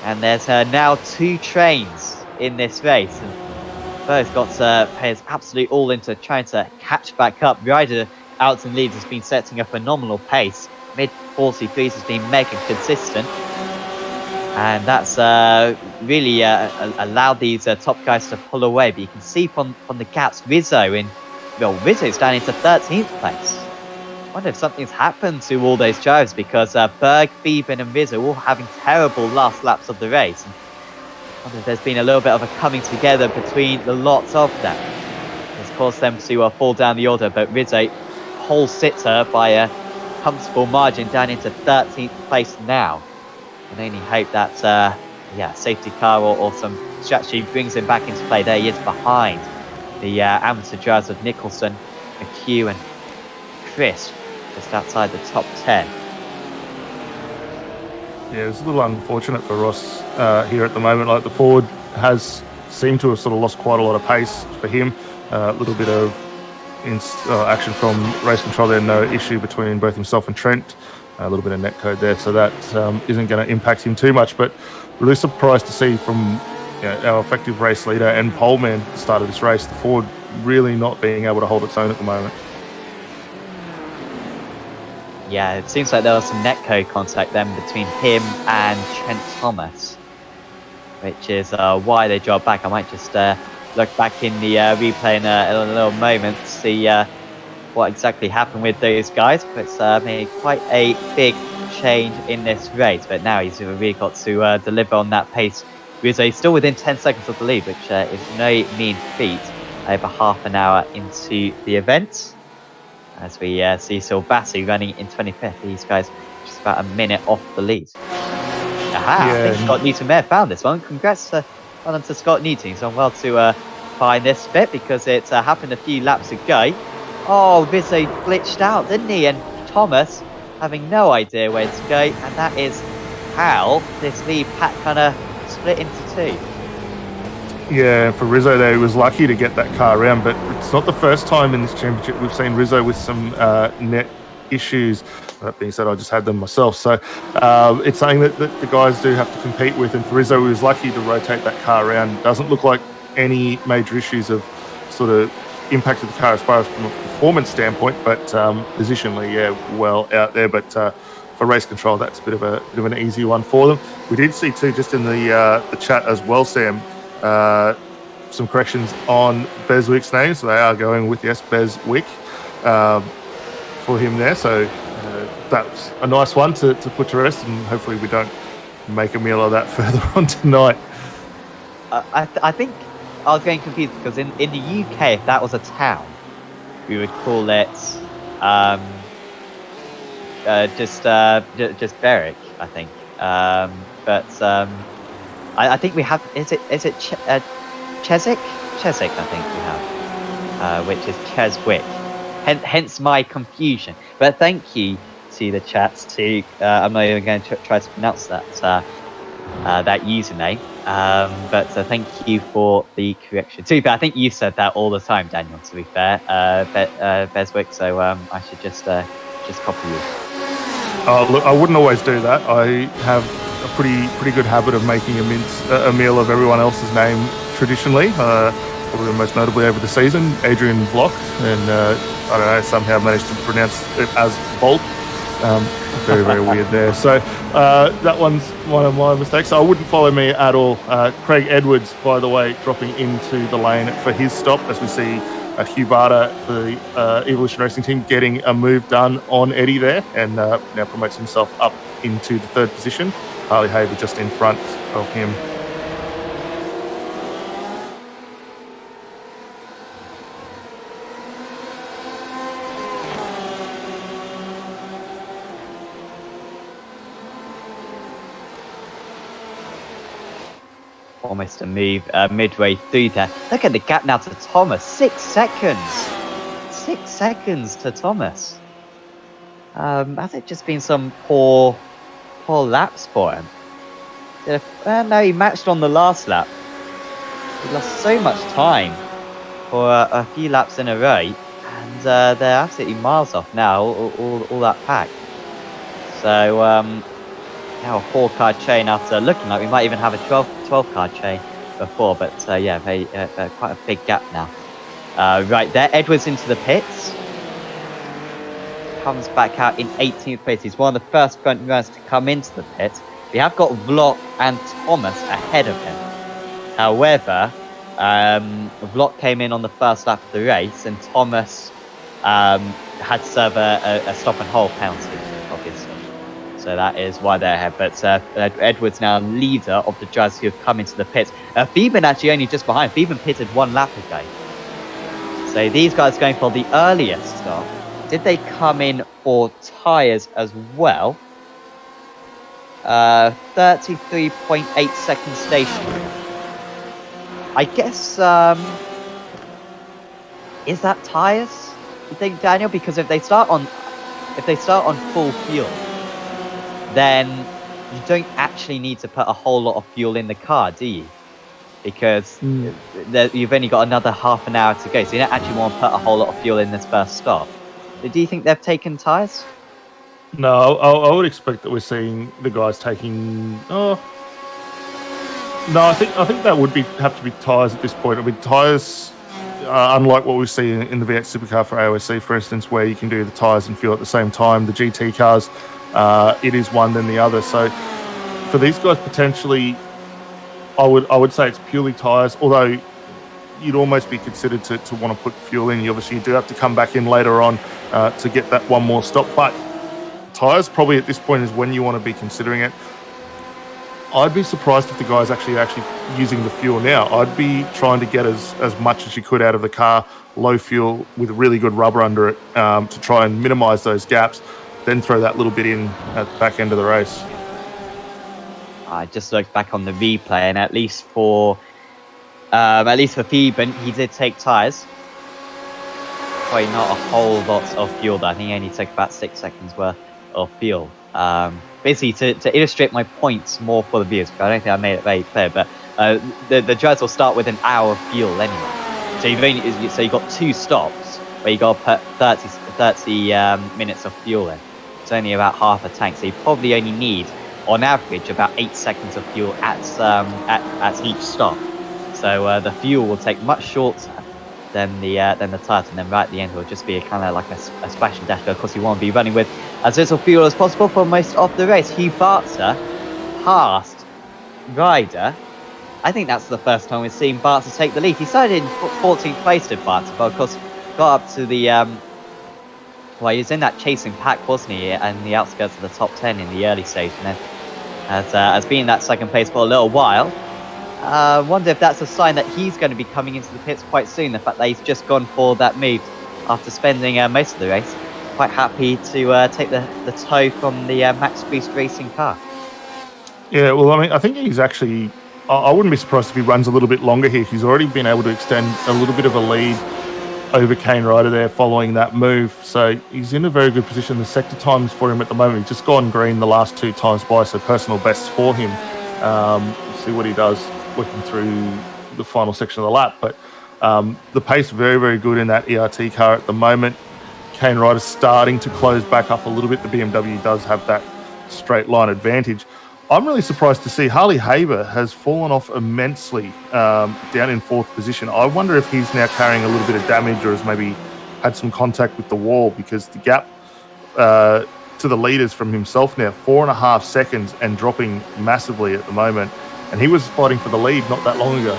And there's now 2 trains in this race, and both got to pay his absolute all into trying to catch back up. Ryder out in leads has been setting a phenomenal pace. Mid-43s has been mega consistent. And that's really allowed these top guys to pull away. But you can see from the gaps, Rizzo's down into 13th place. I wonder if something's happened to all those drivers, because Berg, Beeben and Rizzo all having terrible last laps of the race. And I wonder if there's been a little bit of a coming together between the lots of them. It's caused them to fall down the order, but Rizzo pole sitter by a comfortable margin down into 13th place now. And only hope that safety car or some strategy brings him back into play. There he is behind the amateur drivers of Nicholson, McHugh and Chris, just outside the top 10. Yeah, it's a little unfortunate for Ross here at the moment. Like, the Ford has seemed to have sort of lost quite a lot of pace for him. A little bit of action from race control there, no issue between both himself and Trent. a little bit of netcode there, so that isn't going to impact him too much. But really surprised to see from our effective race leader and poleman at the start of this race, the Ford really not being able to hold its own at the moment. Yeah, it seems like there was some netcode contact then between him and Trent Thomas, which is why they dropped back. I might just look back in the replay in a little moment to see what exactly happened with those guys. But it's made quite a big change in this race. But now he's really got to deliver on that pace. He's still within 10 seconds of the lead, which is no mean feat over half an hour into the event. As we see Silvassi running in 25th. These guys just about a minute off the lead. Aha, I think Scott Newton-Mayer found this one. Congrats well done to Scott Newton. He's done well to find this bit because it happened a few laps ago. Oh, Rizzo glitched out, didn't he? And Thomas having no idea where to go. And that is how this lead pack kind of split into two. Yeah, for Rizzo there, he was lucky to get that car around, but it's not the first time in this championship we've seen Rizzo with some net issues. That being said, I just had them myself. So it's something that the guys do have to compete with, and for Rizzo, he was lucky to rotate that car around. Doesn't look like any major issues have sort of impacted the car as far as from a performance standpoint, but positionally, yeah, well out there. But for race control, that's a bit of an easy one for them. We did see too, just in the chat as well, Sam, some corrections on Beswick's name, so they are going with yes, Beswick for him there. So that's a nice one to put to rest, and hopefully we don't make a meal of that further on tonight. I think I was getting confused because in the UK, if that was a town, we would call it just Berwick, I think. I think we have. Is it Cheswick? Cheswick, I think we have, which is Cheswick. Hence my confusion. But thank you to the chats too. I'm not even going to try to pronounce that username. But thank you for the correction. To be fair, I think you said that all the time, Daniel. To be fair, Beswick. So I should just copy you. Oh, look, I wouldn't always do that. I have a pretty good habit of making a meal of everyone else's name traditionally. Probably most notably over the season, Adrian Vlock, and I don't know, somehow managed to pronounce it as Volk. Very weird there. So that one's one of my mistakes. I wouldn't follow me at all. Craig Edwards, by the way, dropping into the lane for his stop, as we see Hugh Barter for the Evolution Racing team getting a move done on Eddie there, and now promotes himself up into the third position. Harley Haver just in front of him. Almost a move midway through there. Look at the gap now to Thomas. 6 seconds. 6 seconds to Thomas. Has it just been some poor laps for him? No, he matched on the last lap. He lost so much time for a few laps in a row, and they're absolutely miles off now, all that pack. So now a 4-car chain after looking like we might even have a 12-car chain before, but yeah, quite a big gap now. Right there, Edwards into the pits. Comes back out in 18th place. He's one of the first front runners to come into the pit. We have got Vlock and Thomas ahead of him. However, Vlock came in on the first lap of the race, and Thomas had to serve a stop and hold penalty, obviously. So that is why they're ahead. But Edwards now leader of the drivers who have come into the pits. Phoeben actually only just behind. Phoeben pitted 1 lap ago. So these guys going for the earliest stop. Did they come in for tyres as well? 33.8 second station. I guess, is that tyres, you think, Daniel? Because if they start on full fuel, then you don't actually need to put a whole lot of fuel in the car, do you? Because you've only got another half an hour to go, so you don't actually want to put a whole lot of fuel in this first stop. Do you think they've taken tyres? No, I would expect that we're seeing the guys taking. Oh, no, I think that would have to be tyres at this point. I mean, tyres, unlike what we see in the V8 Supercar for AOSC, for instance, where you can do the tyres and fuel at the same time. The GT cars, it is one then the other. So for these guys, potentially, I would say it's purely tyres. Although you'd almost be considered to want to put fuel in. You obviously do have to come back in later on to get that one more stop. But tyres probably at this point is when you want to be considering it. I'd be surprised if the guy's actually using the fuel now. I'd be trying to get as much as you could out of the car, low fuel with really good rubber under it, to try and minimise those gaps, then throw that little bit in at the back end of the race. I just looked back on the replay, and at least for Fieben, he did take tyres. Probably not a whole lot of fuel though. I think he only took about 6 seconds worth of fuel. Basically, to illustrate my points more for the viewers, because I don't think I made it very clear, but the drivers will start with an hour of fuel anyway. So you've got 2 stops where you got to put 30 minutes of fuel in. It's only about half a tank, so you probably only need, on average, about 8 seconds of fuel at each stop. So the fuel will take much shorter than the tyres, and then right at the end will just be kind of like a splash and dash. But of course, you want to be running with as little fuel as possible for most of the race. Hugh Barter passed Ryder. I think that's the first time we've seen Barter take the lead. He started in 14th place with Barter, but of course got up to the well, he was in that chasing pack, wasn't he, and the outskirts of the top 10 in the early stage, and then has been in that second place for a little while. I wonder if that's a sign that he's going to be coming into the pits quite soon. The fact that he's just gone for that move after spending most of the race. Quite happy to take the tow from the Max Boost Racing car. Yeah, well, I mean, I think he's actually. I wouldn't be surprised if he runs a little bit longer here. He's already been able to extend a little bit of a lead over Kane Ryder there following that move. So he's in a very good position. The sector times for him at the moment, he's just gone green the last 2 times by, so personal bests for him. See what he does working through the final section of the lap. But the pace very, very good in that ERT car at the moment. Kane Ryder's starting to close back up a little bit. The BMW does have that straight line advantage. I'm really surprised to see Harley Haber has fallen off immensely down in 4th position. I wonder if he's now carrying a little bit of damage or has maybe had some contact with the wall, because the gap to the leaders from himself now, 4.5 seconds, and dropping massively at the moment. And he was fighting for the lead not that long ago.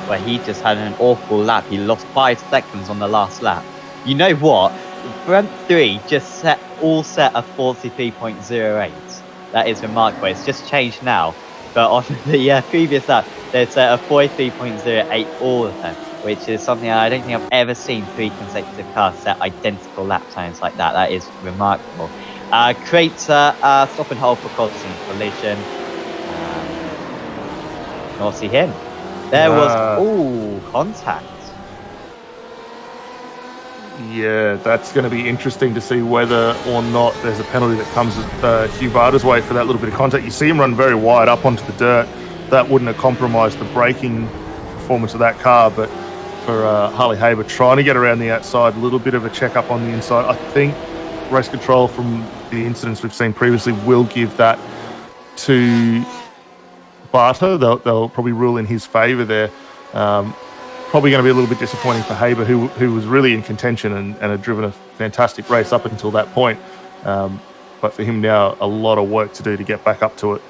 Well, he just had an awful lap. He lost 5 seconds on the last lap. You know what? Front 3 just set a 43.08. That is remarkable. It's just changed now. But on the previous lap, they set a 43.08 all of them, which is something I don't think I've ever seen 3 consecutive cars set identical lap times like that. That is remarkable. Crater, stop and hold for causing collision. Not see him. There was contact. Yeah, that's going to be interesting to see whether or not there's a penalty that comes Hugh Barter's way for that little bit of contact. You see him run very wide up onto the dirt. That wouldn't have compromised the braking performance of that car, but for Harley Haber trying to get around the outside, a little bit of a check up on the inside. I think race control from the incidents we've seen previously will give that to Barter. They'll probably rule in his favour there. Probably going to be a little bit disappointing for Haber, who was really in contention and had driven a fantastic race up until that point. But for him now, a lot of work to do to get back up to it.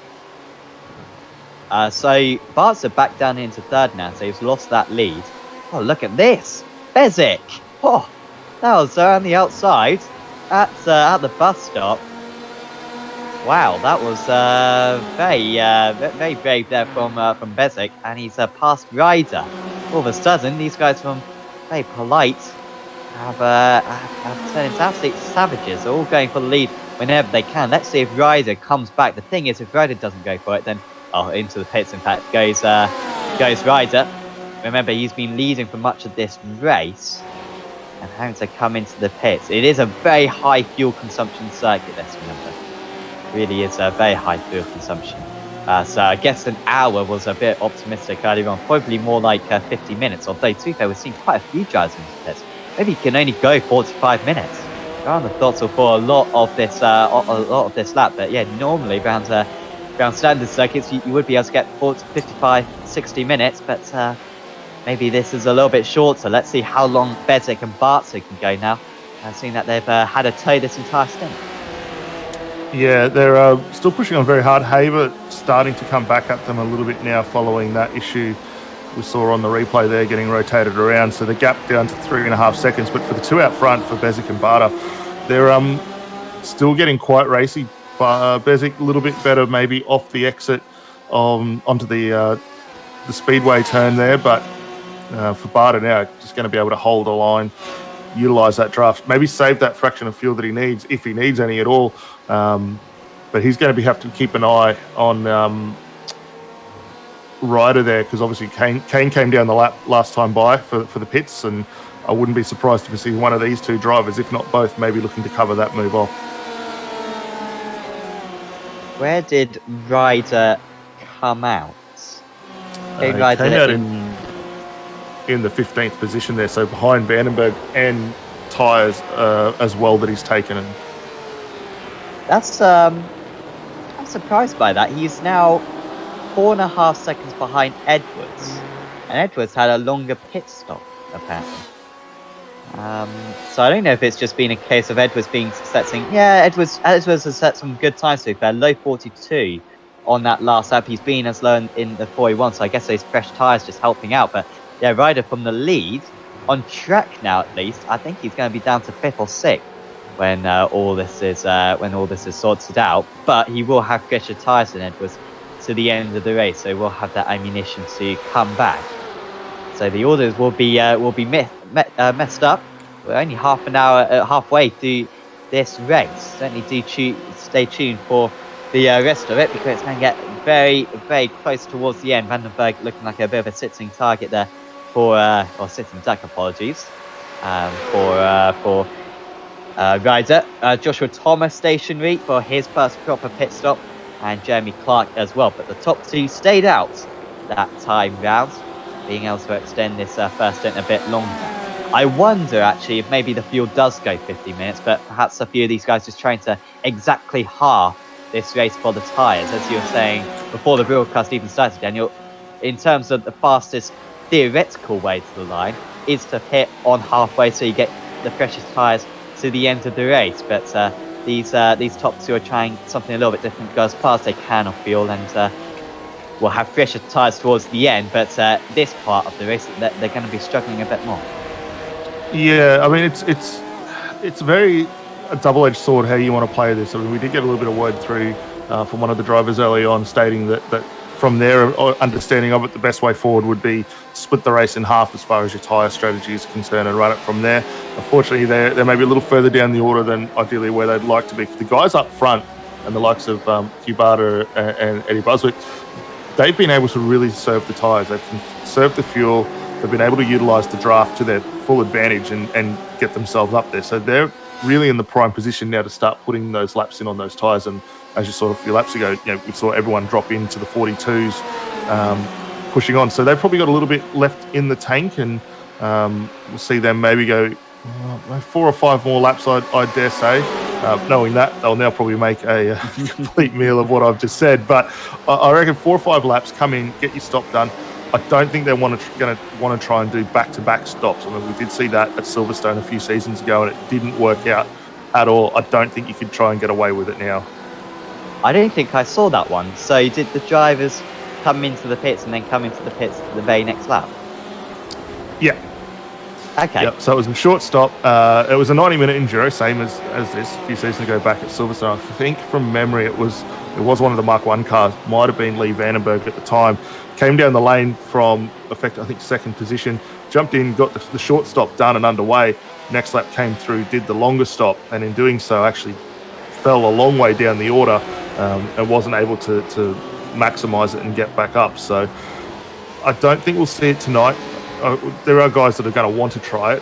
So Bart's back down into 3rd now, so he's lost that lead. Oh, look at this! Bezic! Oh, that was on the outside at the bus stop. Wow, that was very brave there from Bezic, and he's passed Ryder. All of a sudden, these guys from very polite have turned into absolute savages. They're all going for the lead whenever they can. Let's see if Ryder comes back. The thing is, if Ryder doesn't go for it, then into the pits. In fact, goes Ryder. Remember, he's been leading for much of this race and having to come into the pits. It is a very high fuel consumption circuit. Let's remember, it really is a very high fuel consumption. So I guess an hour was a bit optimistic earlier on, probably more like 50 minutes. Although, to be fair, we've seen quite a few drivers in the pits. Maybe he can only go 45 minutes. around the throttle for a lot of this lap. But yeah, normally around standard circuits, you would be able to get 55, 60 minutes, but maybe this is a little bit shorter. Let's see how long Bezic and Bartzer can go now, seeing that they've had a tow this entire stint. Yeah, they're still pushing on very hard. Haber starting to come back at them a little bit now following that issue we saw on the replay there, getting rotated around. So the gap down to 3.5 seconds. But for the two out front, for Bezic and Barter, they're still getting quite racy. Bezic a little bit better maybe off the exit onto the speedway turn there. But for Barter now, just going to be able to hold the line, utilise that draft, maybe save that fraction of fuel that he needs, if he needs any at all. But he's going to have to keep an eye on Ryder there, because obviously Kane came down the lap last time by for the pits, and I wouldn't be surprised if we see one of these two drivers, if not both, maybe looking to cover that move off. Where did Ryder come out? Came out in the 15th position there, so behind Vandenberg and tyres as well that he's taken. And that's I'm surprised by that. He's now 4.5 seconds behind Edwards, and Edwards had a longer pit stop apparently. So I don't know if it's just been a case of Edwards being setting. Yeah, Edwards has set some good times so far. Low 42 on that last lap. He's been as low in the 41, so I guess those fresh tyres just helping out. But yeah, Ryder from the lead on track now at least. I think he's going to be down to 5th or 6th when all this is sorted out. But he will have fresher tyres than Edwards to the end of the race, so we'll have that ammunition to come back. So the orders will be messed up. We're only half an hour, halfway through this race. Certainly do stay tuned for the rest of it, because it's going to get very, very close towards the end. Vandenberg looking like a bit of a sitting target there or sitting duck, apologies, for Ryder. Joshua Thomas stationary for his first proper pit stop, and Jeremy Clark as well. But the top two stayed out that time round, being able to extend this first stint a bit longer. I wonder actually if maybe the fuel does go 50 minutes, but perhaps a few of these guys just trying to exactly half this race for the tyres. As you were saying before the broadcast even started, Daniel, in terms of the fastest theoretical way to the line is to hit on halfway, so you get the freshest tyres to the end of the race. But these top two are trying something a little bit different, go as fast as they can off fuel, and will have fresher tyres towards the end. But this part of the race, they're going to be struggling a bit more. Yeah, I mean, it's very a double-edged sword how you want to play this. I mean, we did get a little bit of word through from one of the drivers early on, stating that from their understanding of it, the best way forward would be split the race in half as far as your tyre strategy is concerned, and run it from there. Unfortunately, they're maybe a little further down the order than ideally where they'd like to be. For the guys up front and the likes of Kubata and Eddie Buswick, they've been able to really serve the tyres. They've conserved the fuel. They've been able to utilise the draft to their full advantage and get themselves up there. So they're really in the prime position now to start putting those laps in on those tyres. And as you saw a few laps ago, we saw everyone drop into the 42s, pushing on. So they've probably got a little bit left in the tank, and we'll see them maybe go 4 or 5 more laps, I dare say. Knowing that, they'll now probably make a complete meal of what I've just said. But I reckon 4 or 5 laps, come in, get your stop done. I don't think they're going to want to try and do back-to-back stops. I mean, we did see that at Silverstone a few seasons ago, and it didn't work out at all. I don't think you could try and get away with it now. I don't think I saw that one. So did the drivers come into the pits and then come into the pits the very next lap? Yeah. Okay. Yep. So it was a short stop. It was a 90-minute enduro, same as this a few seasons ago back at Silverstone. I think from memory it was one of the Mark 1 cars, might have been Lee Vandenberg at the time. Came down the lane from, I think, second position, jumped in, got the short stop done and underway. Next lap came through, did the longer stop, and in doing so actually fell a long way down the order and wasn't able to maximise it and get back up. So I don't think we'll see it tonight. There are guys that are going to want to try it.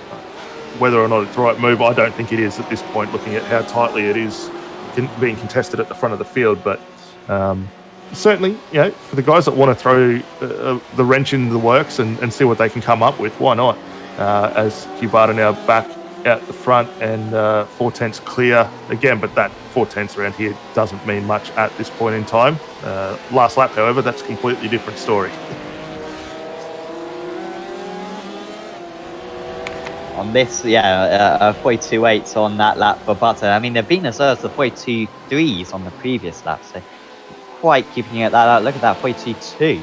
Whether or not it's the right move, I don't think it is at this point, looking at how tightly it is being contested at the front of the field. But certainly, for the guys that want to throw the wrench in the works and see what they can come up with, why not? As Kubata now back out the front and 4/10 clear again, but that 4/10 around here doesn't mean much at this point in time. Last lap, however, that's a completely different story. On this, 42.8s on that lap for Butter. I mean, they've been as low as the 42.3s on the previous lap, so quite keeping it at that. Look at that, 42.2.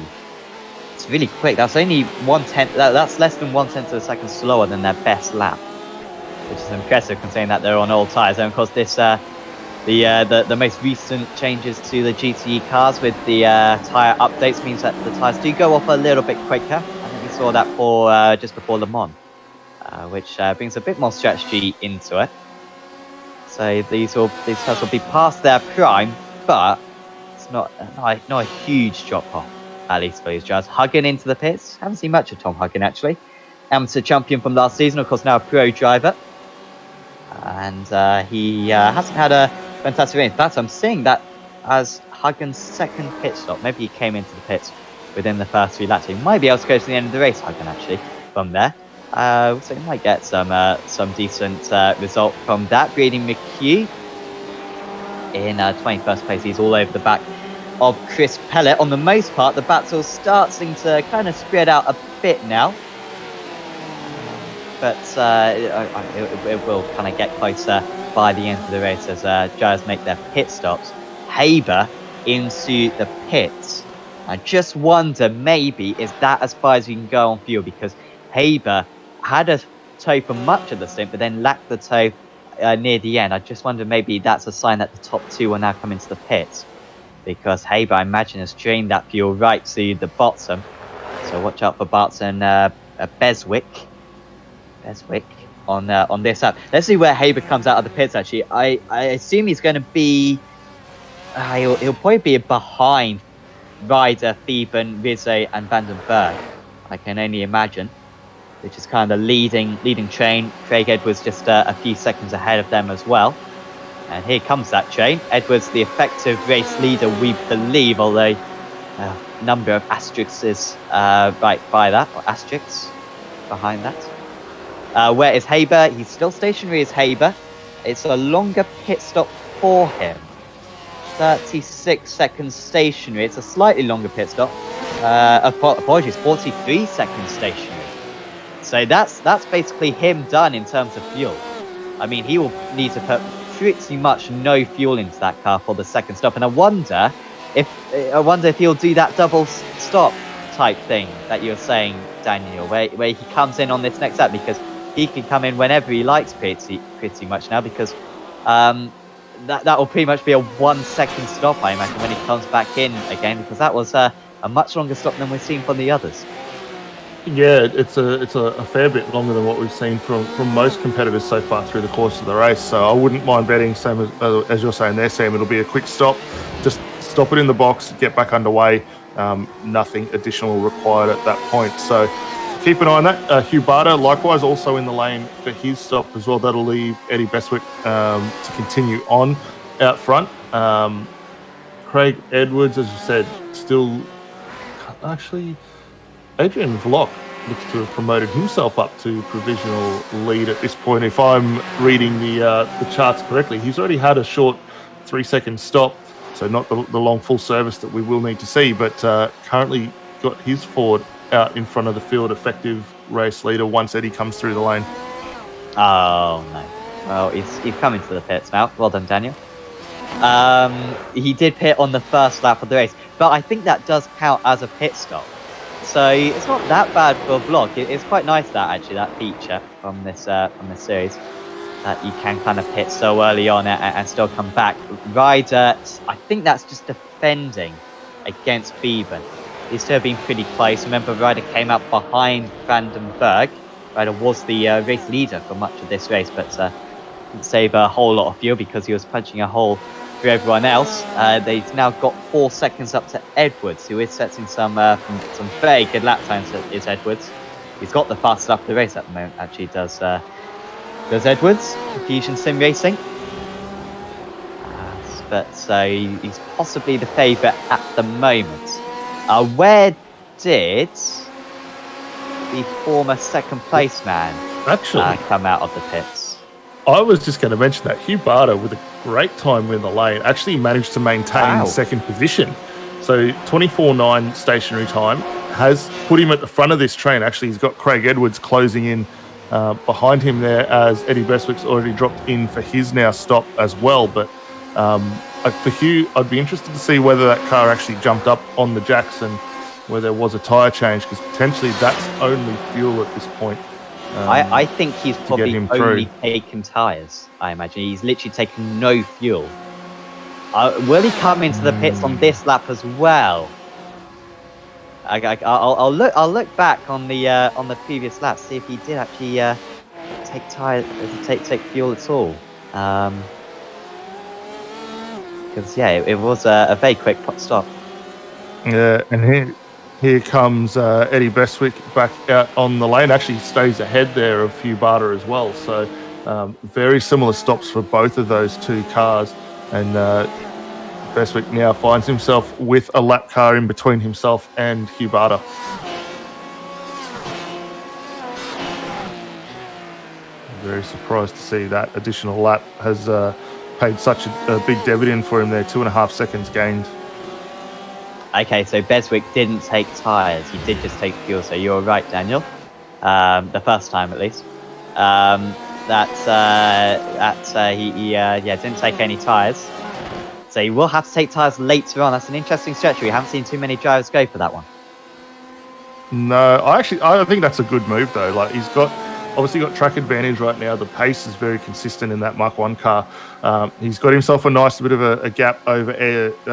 It's really quick. That's only 1/10. That's less than 1/10 of a second slower than their best lap, which is impressive considering that they're on old tyres. And of course, this the most recent changes to the GTE cars with the tyre updates means that the tyres do go off a little bit quicker. I think we saw that for just before Le Mans, which brings a bit more strategy into it. So these tyres will be past their prime, but it's not a huge drop off. At least for these drivers. Huggin into the pits. Haven't seen much of Tom Huggin actually. Amateur champion from last season, of course now a pro driver. And he hasn't had a fantastic race. In fact, I'm seeing that as Huggin's second pit stop. Maybe he came into the pits within the first 3 laps. He might be able to go to the end of the race, Huggin, actually, from there. So he might get some decent result from that. Breeding McHugh in 21st place. He's all over the back of Chris Pellet. On the most part, the battle's starting to kind of spread out a bit now. But it will kind of get closer by the end of the race as drivers make their pit stops. Haber into the pits. I just wonder, maybe, is that as far as you can go on fuel? Because Haber had a tow for much of the stint, but then lacked the tow near the end. I just wonder, maybe that's a sign that the top 2 will now come into the pits. Because Haber, I imagine, has drained that fuel right to the bottom. So watch out for Barton Beswick on this lap. Let's see where Haber comes out of the pits, actually. I assume he's going to be... he'll probably be behind Ryder, Theben, Rizzo and Vandenberg. I can only imagine. Which is kind of the leading train. Craig Edwards just a few seconds ahead of them as well. And here comes that train. Edwards, the effective race leader, we believe, although a number of asterisks right by that, or asterisks behind that. Where is Haber? He's still stationary as Haber. It's a longer pit stop for him. 36 seconds stationary. It's a slightly longer pit stop. Apologies, 43 seconds stationary. So that's basically him done in terms of fuel. I mean, he will need to put pretty much no fuel into that car for the second stop, and I wonder if he'll do that double stop type thing that you're saying, Daniel, where he comes in on this next lap, because he can come in whenever he likes pretty much now, because that will pretty much be a 1 second stop, I imagine, when he comes back in again, because that was a much longer stop than we've seen from the others. Yeah, it's a fair bit longer than what we've seen from most competitors so far through the course of the race. So I wouldn't mind betting, same as you're saying there, Sam, it'll be a quick stop. Just stop it in the box, get back underway. Nothing additional required at that point. So keep an eye on that. Hugh Barter, likewise, also in the lane for his stop as well. That'll leave Eddie Beswick to continue on out front. Craig Edwards, as you said, still actually... Adrian Vlock looks to have promoted himself up to provisional lead at this point. If I'm reading the charts correctly, he's already had a short 3-second stop, so not the long full service that we will need to see, but currently got his Ford out in front of the field, effective race leader once Eddie comes through the lane. Oh no! Well, he's coming to the pits now. Well done, Daniel. He did pit on the first lap of the race, but I think that does count as a pit stop. So it's not that bad for a vlog. It's quite nice that feature from this series, that you can kind of pit so early on and still come back. Ryder, I think that's just defending against Bevan. These two have been pretty close. Remember, Ryder came out behind Vandenberg. Ryder was the race leader for much of this race, but didn't save a whole lot of fuel because he was punching a hole for everyone else. They've now got 4 seconds up to Edwards, who is setting some very good lap times. Is Edwards? He's got the fastest lap of the race at the moment. Actually, does Edwards? Fusion Sim Racing. But so he's possibly the favourite at the moment. Where did the former second place man actually come out of the pits? I was just going to mention that Hugh Barter, with a great time in the lane, actually managed to maintain second position. So 24.9 stationary time has put him at the front of this train. Actually, he's got Craig Edwards closing in behind him there, as Eddie Bestwick's already dropped in for his now stop as well. But for Hugh, I'd be interested to see whether that car actually jumped up on the jacks and where there was a tyre change, because potentially that's only fuel at this point. I think he's probably only taken tyres, I imagine. He's literally taken no fuel. Will he come into the pits on this lap as well? I'll look back on the previous lap, see if he did actually take tyre, take fuel at all. Because it was a very quick stop. Yeah, and here comes Eddie Bestwick back out on the lane. Actually stays ahead there of Hugh Barter as well. So very similar stops for both of those two cars. And Bestwick now finds himself with a lap car in between himself and Hugh Barter. Very surprised to see that additional lap has paid such a big dividend for him there. 2.5 seconds gained. Okay, so Beswick didn't take tyres. He did just take fuel. So you're right, Daniel. The first time, at least. He didn't take any tyres. So he will have to take tyres later on. That's an interesting stretch. We haven't seen too many drivers go for that one. No, I think that's a good move though. Like, he's obviously got track advantage right now. The pace is very consistent in that Mark 1 car. He's got himself a nice bit of a gap over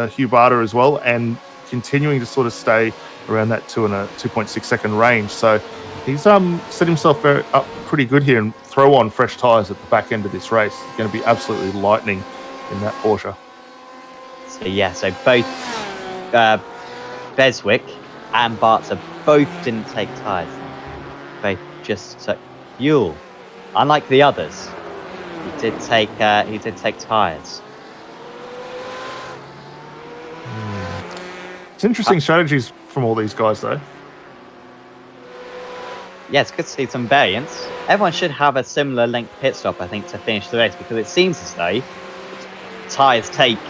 Hugh Barter as well, and continuing to sort of stay around that 2.6 second range. So he's set himself up pretty good here, and throw on fresh tyres at the back end of this race. It's going to be absolutely lightning in that Porsche. So both Beswick and Barter both didn't take tyres. Both just took fuel. Unlike the others, he did take tyres. It's interesting strategies from all these guys, though. Yeah, it's good to see some variance. Everyone should have a similar length pit stop, I think, to finish the race, because it seems as though tyres take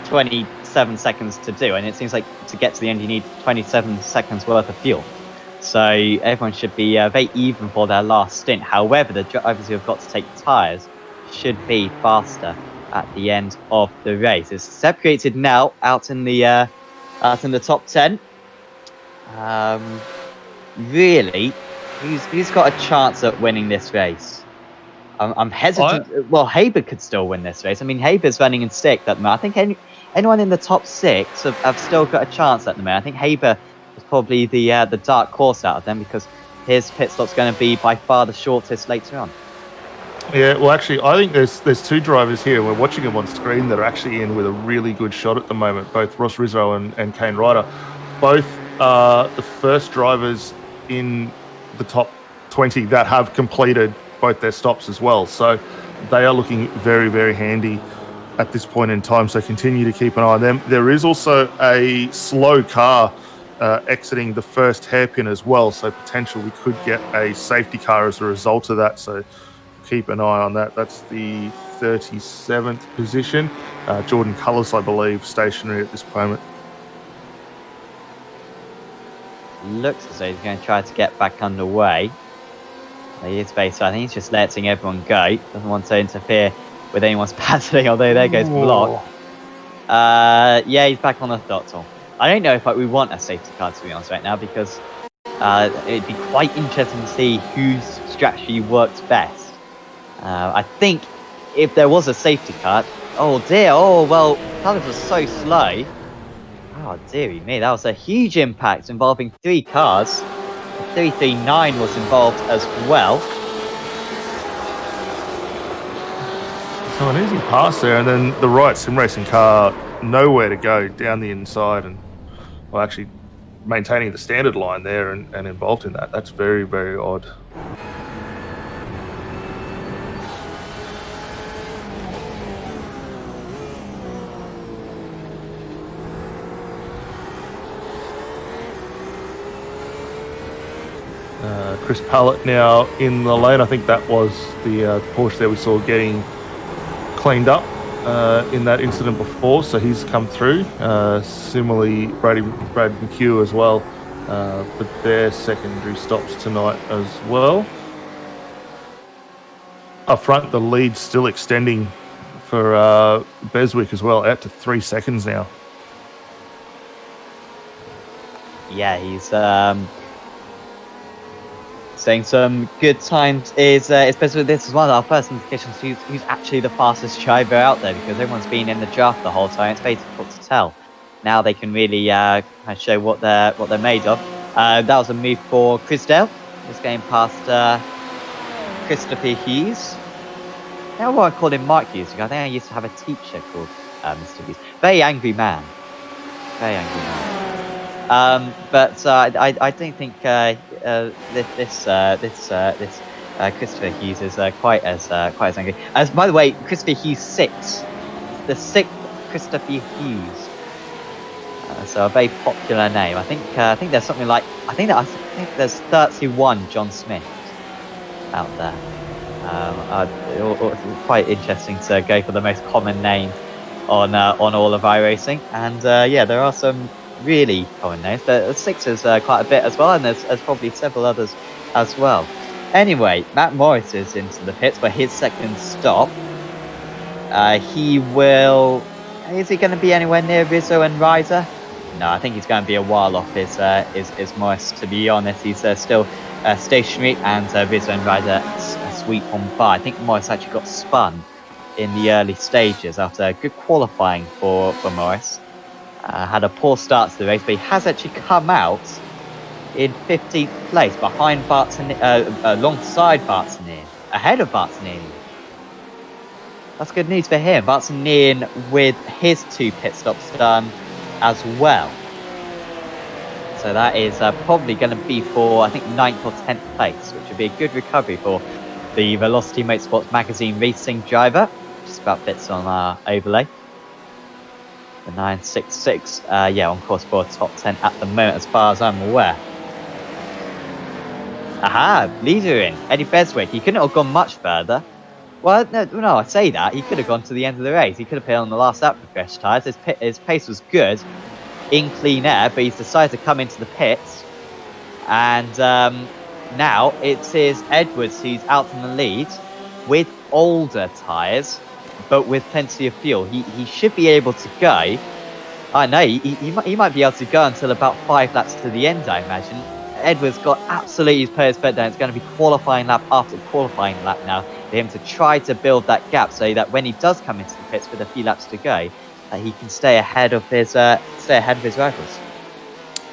27 seconds to do, and it seems like to get to the end you need 27 seconds worth of fuel. So everyone should be very even for their last stint. However, the drivers who have got to take tyres should be faster at the end of the race. It's separated now out in the top 10. Really, who's got a chance at winning this race? I'm hesitant. Well, Haber could still win this race. I mean, Haber's running in sixth at the moment. I think anyone in the top 6 have still got a chance at the moment. I think Haber is probably the dark horse out of them, because his pit stop's going to be by far the shortest later on. Yeah, well, actually, I think there's two drivers here. We're watching them on screen that are actually in with a really good shot at the moment. Both Ross Rizzo and Kane Ryder. Both are the first drivers in the top 20 that have completed both their stops as well. So they are looking very, very handy at this point in time. So continue to keep an eye on them. There is also a slow car exiting the first hairpin as well. So potentially we could get a safety car as a result of that. So keep an eye on that. That's the 37th position. Jordan Cullis, I believe, stationary at this moment. Looks as though he's going to try to get back underway. He is based, so I think he's just letting everyone go. Doesn't want to interfere with anyone's passing, although there goes Block. Yeah, he's back on the throttle. I don't know if we want a safety car, to be honest, right now, because it'd be quite interesting to see whose strategy works best. I think if there was a safety car... Oh dear, oh well, Cullis was so slow. Oh dearie me, that was a huge impact involving 3 cars. The 339 was involved as well. So an easy pass there, and then the right sim racing car, nowhere to go down the inside, and well, actually maintaining the standard line there and involved in that. That's very, very odd. Chris Pallett now in the lane. I think that was the Porsche there we saw getting cleaned up in that incident before, so he's come through. Similarly, Brad McHugh as well for their secondary stops tonight as well. Up front, the lead's still extending for Beswick as well, out to 3 seconds now. Yeah, he's saying some good times. Especially this is one of our first indications who's actually the fastest driver out there, because everyone's been in the draft the whole time. It's very difficult to tell. Now they can really kind of show what they're made of. That was a move for Chris Dale. Just going past Christopher Hughes. I don't know why I called him Mark Hughes. I think I used to have a teacher called Mr. Hughes. Very angry man. Very angry man. But I don't think this Christopher Hughes is quite as angry. As by the way, Christopher Hughes 6, the 6th Christopher Hughes. So a very popular name. I think there's something like I think there's 31 John Smith out there. Quite interesting to go for the most common name on all of iRacing, and yeah, there are some really common names, but 6 is quite a bit as well, and there's probably several others as well. Anyway, Matt Morris is into the pits for his second stop. Is he going to be anywhere near Rizzo and Ryder? No, I think he's going to be a while off his Morris, to be honest. He's still stationary, and Rizzo and Ryder sweep on by. I think Morris actually got spun in the early stages after good qualifying for Morris. Had a poor start to the race, but he has actually come out in 15th place behind alongside Bartolini, ahead of Bartolini. That's good news for him. Bartolini with his 2 pit stops done as well. So that is probably going to be for, I think, 9th or 10th place, which would be a good recovery for the Velocity Motorsports Magazine racing driver. Just about fits on our overlay. The 966, yeah, on course for a top 10 at the moment, as far as I'm aware. Aha, leader in, Eddie Beswick. He couldn't have gone much further. Well, no, I say that. He could have gone to the end of the race. He could have put on the last lap with fresh tyres. His pace was good in clean air, but he's decided to come into the pits. And now it is Edwards who's out in the lead with older tyres, but with plenty of fuel. He should be able to go. I know, he might be able to go until about 5 laps to the end, I imagine. Edwards got absolutely put his foot down. It's going to be qualifying lap after qualifying lap now for him to try to build that gap, so that when he does come into the pits with a few laps to go, he can stay ahead of his rivals.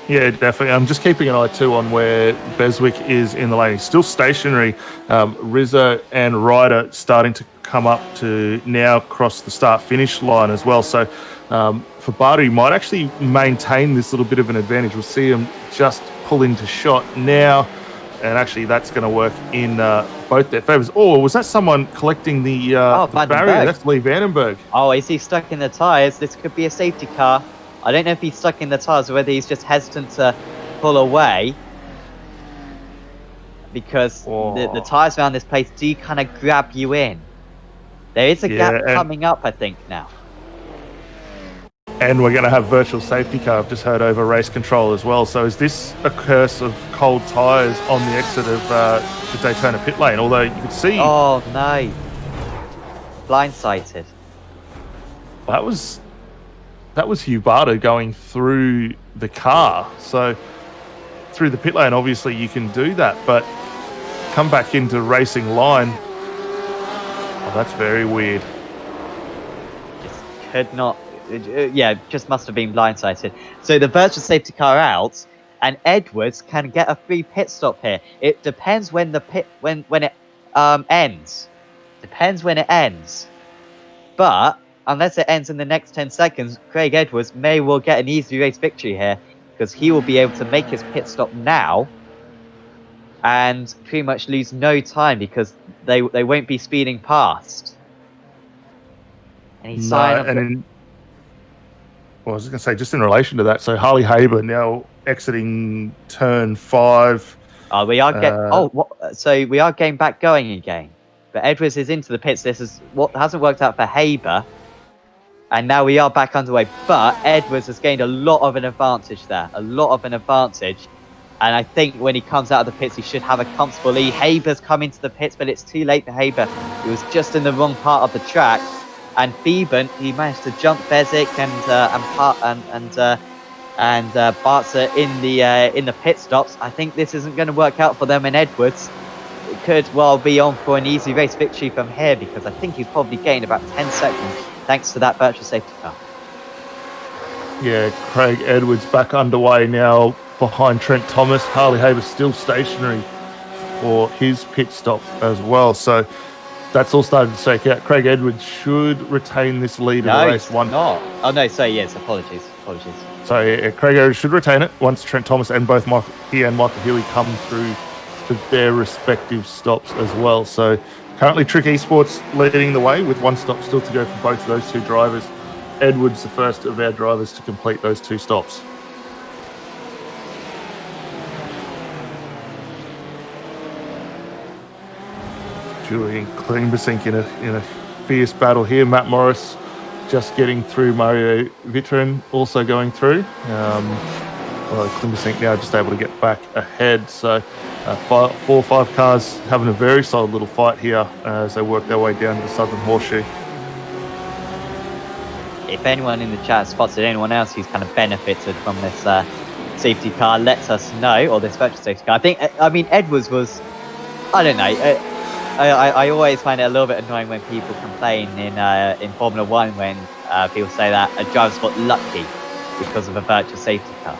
Yeah, definitely. I'm just keeping an eye too on where Beswick is in the lane. He's still stationary. Rizzo and Ryder starting to come up to now cross the start-finish line as well. So for Barty, he might actually maintain this little bit of an advantage. We'll see him just pull into shot now, and actually that's going to work in both their favours. Oh, was that someone collecting the barrier? That's Lee Vandenberg. Oh, is he stuck in the tyres? This could be a safety car. I don't know if he's stuck in the tyres or whether he's just hesitant to pull away, because the tyres around this place do kind of grab you in. There is a gap coming up, I think, now. And we're going to have virtual safety car. I've just heard over race control as well. So is this a curse of cold tyres on the exit of the Daytona pit lane? Although you could see... Oh, no. Blindsided. That was Hubardo going through the car. So through the pit lane, obviously you can do that, but come back into racing line. Oh, that's very weird. Just could not. Yeah, just must have been blindsided. So the virtual safety car out, and Edwards can get a free pit stop here. It depends when the pit when it ends. Depends when it ends. But unless it ends in the next 10 seconds, Craig Edwards may well get an easy race victory here, because he will be able to make his pit stop now and pretty much lose no time, because they won't be speeding past. Any sign of well, I was going to say, just in relation to that, so Harley Haber now exiting turn 5 Oh, we are so we are getting back going again. But Edwards is into the pits. This is what hasn't worked out for Haber. And now we are back underway. But Edwards has gained a lot of an advantage there. A lot of an advantage. And I think when he comes out of the pits, he should have a comfortable lead. Haber's come into the pits, but it's too late for Haber. He was just in the wrong part of the track. And Fieben, he managed to jump Bezic and Bartzer in the pit stops. I think this isn't going to work out for them. And Edwards could well be on for an easy race victory from here, because I think he's probably gained about 10 seconds thanks to that virtual safety car. Yeah, Craig Edwards back underway now behind Trent Thomas. Harley Haber still stationary for his pit stop as well. So that's all started to shake out. Craig Edwards should retain this lead of the race. Not. Oh, no, sorry, yes, apologies. So yeah, Craig Edwards should retain it once Trent Thomas and both Michael Healy come through for their respective stops as well. So currently Trick Esports leading the way with one stop still to go for both of those two drivers. Edwards the first of our drivers to complete those two stops. Julian Klimbasink in a fierce battle here. Matt Morris just getting through. Mario Vitrin also going through. Klimbasink now just able to get back ahead. So 4 or 5 cars having a very solid little fight here as they work their way down to the Southern Horseshoe. If anyone in the chat spotted anyone else who's kind of benefited from this safety car, let us know, or this virtual safety car. I mean, Edwards was, I don't know, I always find it a little bit annoying when people complain in Formula 1 when people say that a driver's got lucky because of a virtual safety car.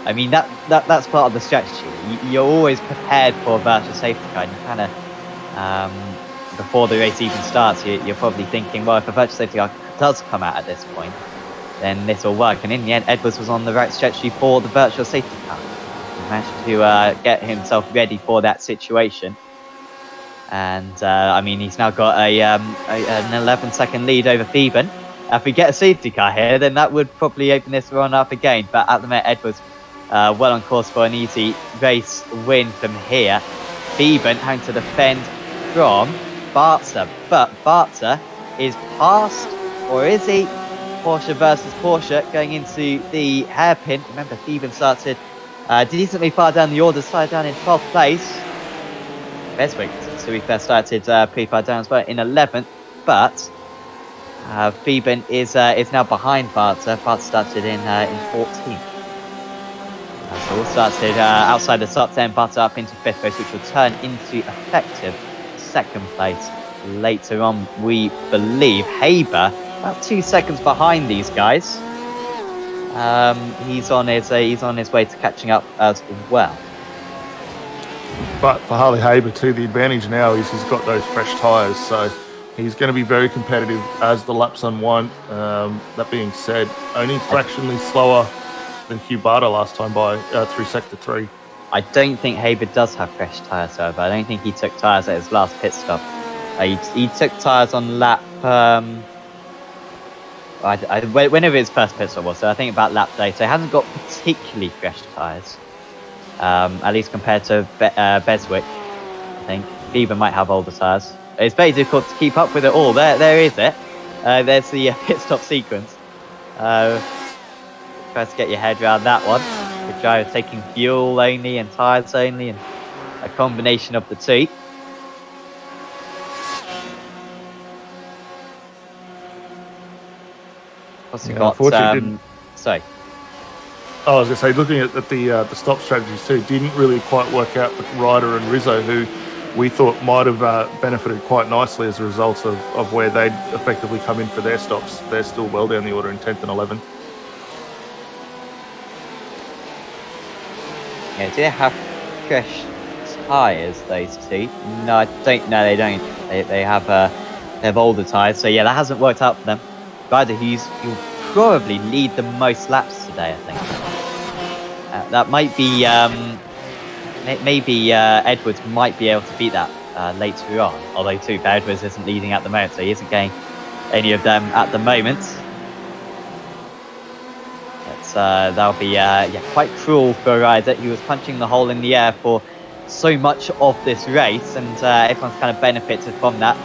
I mean, that's part of the strategy. You're always prepared for a virtual safety car, and you kind of, before the race even starts, you're probably thinking, well, if a virtual safety car does come out at this point, then this will work. And in the end, Edwards was on the right strategy for the virtual safety car. He managed to get himself ready for that situation. And I mean, he's now got an 11-second lead over Fieben. If we get a safety car here, then that would probably open this run up again. But at the minute, Edwards well on course for an easy race win from here. Fieben having to defend from Bartzer, but Bartzer is past, or is he? Porsche versus Porsche going into the hairpin. Remember, Fieben started decently far down the order, started down in 12th place. Beswick, to be fair, started pretty far down as well in 11th, but Fieben is now behind Bartzer. Bartzer started in 14th. So all started outside the top 10, Bartzer up into 5th place, which will turn into effective 2nd place later on, we believe. Haber about 2 seconds behind these guys. He's on his way to catching up as well. But for Harley Haber too, the advantage now is he's got those fresh tyres, so he's going to be very competitive as the laps unwind. That being said, only fractionally slower than Hugh Barter last time by through Sector 3. I don't think Haber does have fresh tyres, however. I don't think he took tyres at his last pit stop. He took tyres on lap... whenever his first pit stop was, so I think about lap day. So he hasn't got particularly fresh tyres, at least compared to Beswick, I think. Fieben might have older tyres. It's very difficult to keep up with it all. There is it. There's the pit stop sequence. Try to get your head around that one. The driver taking fuel only and tyres only, and a combination of the two. Also got, sorry. I was going to say, looking at the stop strategies too, didn't really quite work out for Ryder and Rizzo, who we thought might have benefited quite nicely as a result of where they'd effectively come in for their stops. They're still well down the order in 10th and 11th. Yeah, do they have fresh tyres, those two? No, I don't. No, they don't. They have older tyres. So yeah, that hasn't worked out for them. Ryder, he'll probably lead the most laps today, I think. That might be maybe Edwards might be able to beat that later on. Although too, Edwards isn't leading at the moment, so he isn't getting any of them at the moment. That'll be quite cruel for Ryder. He was punching the hole in the air for so much of this race, and everyone's kind of benefited from that.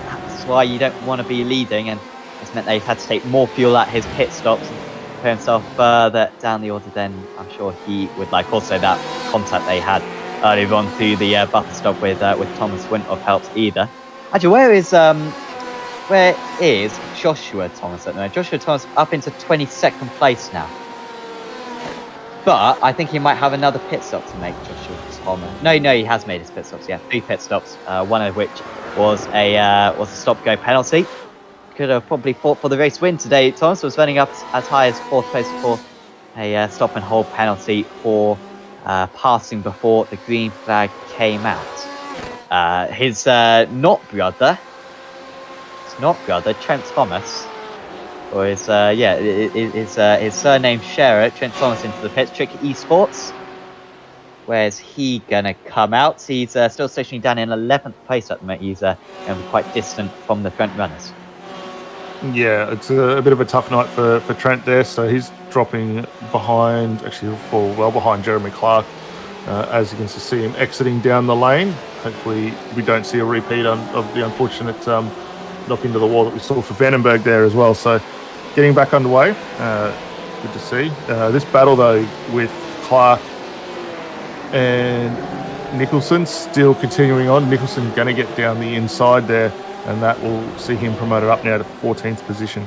That's why you don't want to be leading, and it's meant they've had to take more fuel at his pit stops and put himself further down the order than I'm sure he would like. Also, that contact they had earlier on through the buffer stop with Thomas wouldn't have helped either. Actually, where is Joshua Thomas at the moment? Joshua Thomas up into 22nd place now. But I think he might have another pit stop to make, Joshua Thomas. No, he has made his pit stops. Yeah, 3 pit stops. One of which was a stop-go penalty. Could have probably fought for the race win today. Thomas was running up as high as 4th place for a stop and hold penalty for passing before the green flag came out. His not brother, Trent Thomas, or his surname sharer, Trent Thomas, into the pits. Trick Esports. Where's he gonna come out? He's still stationing down in 11th place at the moment. He's quite distant from the front runners. Yeah, it's a bit of a tough night for Trent there. So he's dropping behind, actually well behind Jeremy Clark, as you can see him exiting down the lane. Hopefully we don't see a repeat of the unfortunate knock into the wall that we saw for Vandenberg there as well. So getting back underway, good to see. This battle though with Clark and Nicholson still continuing on. Nicholson going to get down the inside there, and that will see him promoted up now to 14th position.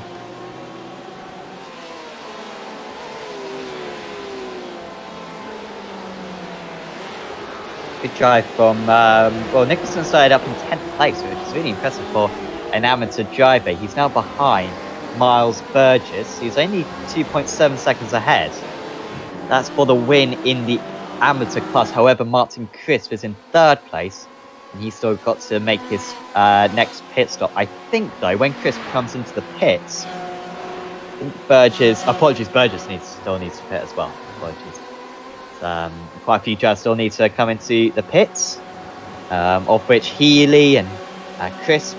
Good drive from, Nicholson started up in 10th place, which is really impressive for an amateur driver. He's now behind Miles Burgess. He's only 2.7 seconds ahead. That's for the win in the amateur class. However, Martin Crisp is in 3rd place, and he's still got to make his next pit stop. I think, though, when Crisp comes into the pits, Burgess still needs to pit as well. Apologies. Quite a few drivers still need to come into the pits, of which Healy and Crisp.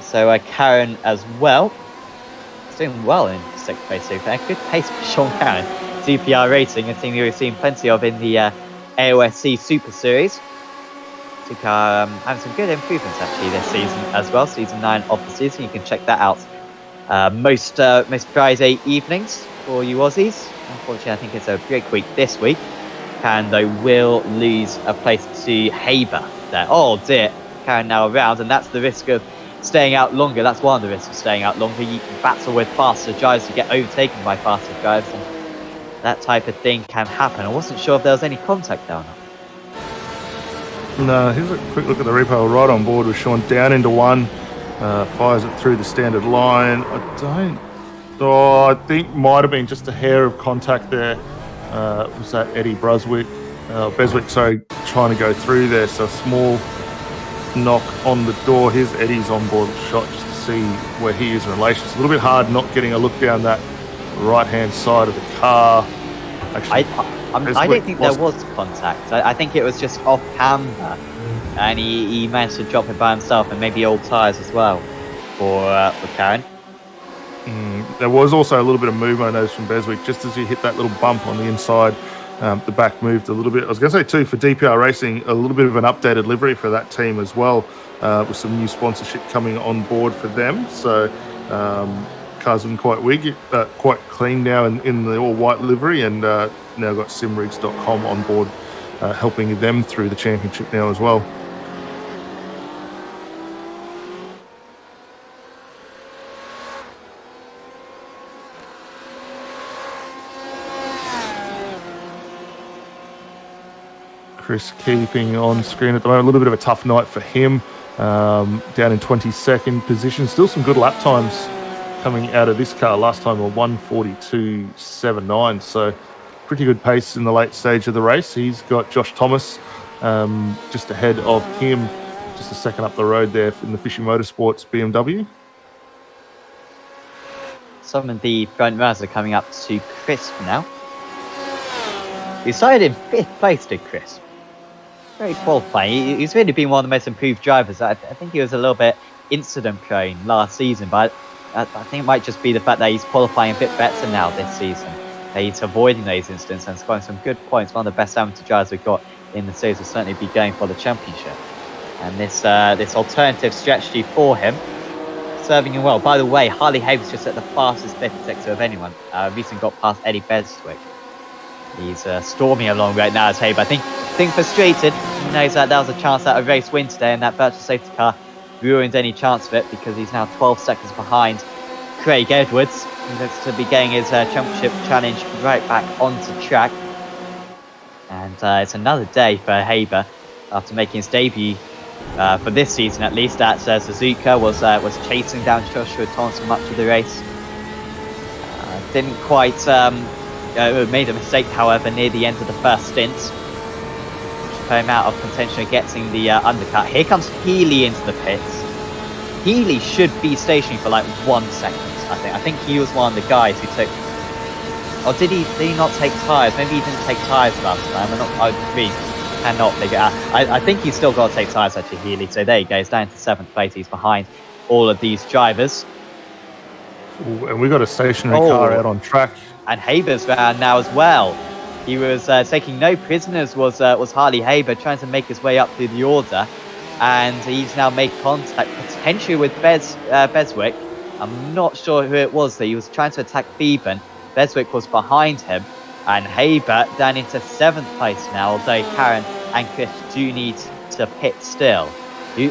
So Karen as well. He's doing well in 6th place so far. Good pace for Sean Karen. CPR Racing, a team we've seen plenty of in the AOSC Super Series. Having some good improvements actually this season as well. Season 9 of the season. You can check that out most Friday evenings for you Aussies. Unfortunately, I think it's a break week this week. Karen, though, will lose a place to Haber there. Oh dear, Karen now around, and that's the risk of staying out longer. That's one of the risks of staying out longer. You can battle with faster drivers to get overtaken by faster drivers, and that type of thing can happen. I wasn't sure if there was any contact there or not. No, here's a quick look at the repo. Right on board with Sean, down into 1, fires it through the standard line. I think might have been just a hair of contact there. Was that Eddie Beswick, trying to go through there. So a small knock on the door. Here's Eddie's onboard shot just to see where he is in relation. It's a little bit hard not getting a look down that right-hand side of the car. Actually, I don't think there was contact. I think it was just off camber, and he managed to drop it by himself, and maybe old tyres as well for Karen. There was also a little bit of movement I noticed from Beswick just as you hit that little bump on the inside. The back moved a little bit. I was going to say too, for DPR Racing, a little bit of an updated livery for that team as well, with some new sponsorship coming on board for them. So cars looking quite clean now in the all white livery, and now got simrigs.com on board, helping them through the championship now as well. Chris keeping on screen at the moment. A little bit of a tough night for him. Down in 22nd position. Still some good lap times coming out of this car. Last time a 1:42.79. So pretty good pace in the late stage of the race. He's got Josh Thomas just ahead of him, just a second up the road there in the Fishy Motorsports BMW. Some of the front runners are coming up to Crisp now. He started in 5th place to Crisp. Very qualifying. He's really been one of the most improved drivers. I think he was a little bit incident prone last season, but I think it might just be the fact that he's qualifying a bit better now this season. He's avoiding those incidents and scoring some good points. One of the best amateur drivers we've got in the series will certainly be going for the championship. And this alternative strategy for him, serving him well. By the way, Harley Hayes just at the fastest fifth sector of anyone. Recently got past Eddie Beswick. He's storming along right now as Haber. I think frustrated. He knows that was a chance at a race win today, and that virtual safety car ruined any chance of it because he's now 12 seconds behind Craig Edwards. He looks to be getting his championship challenge right back onto track. And it's another day for Haber after making his debut for this season, at least, at Suzuka. Was chasing down Joshua Thompson much of the race. Didn't quite made a mistake, however, near the end of the first stint, which put him out of contention of getting the undercut. Here comes Healy into the pits. Healy should be stationary for like 1 second, I think. I think he was one of the guys who took... Or did he not take tyres? Maybe he didn't take tyres last time. I really cannot figure it out. I think he's still got to take tyres, actually, Healy. So there you go. He's down to 7th place. He's behind all of these drivers. Ooh, and we got a stationary car out on track. And Haber's round now as well. He was taking no prisoners, was Harley Haber, trying to make his way up through the order. And he's now made contact, potentially with Beswick. I'm not sure who it was, though. He was trying to attack Beeben. Beswick was behind him. And Haber down into 7th place now, although Karen and Chris do need to pit still.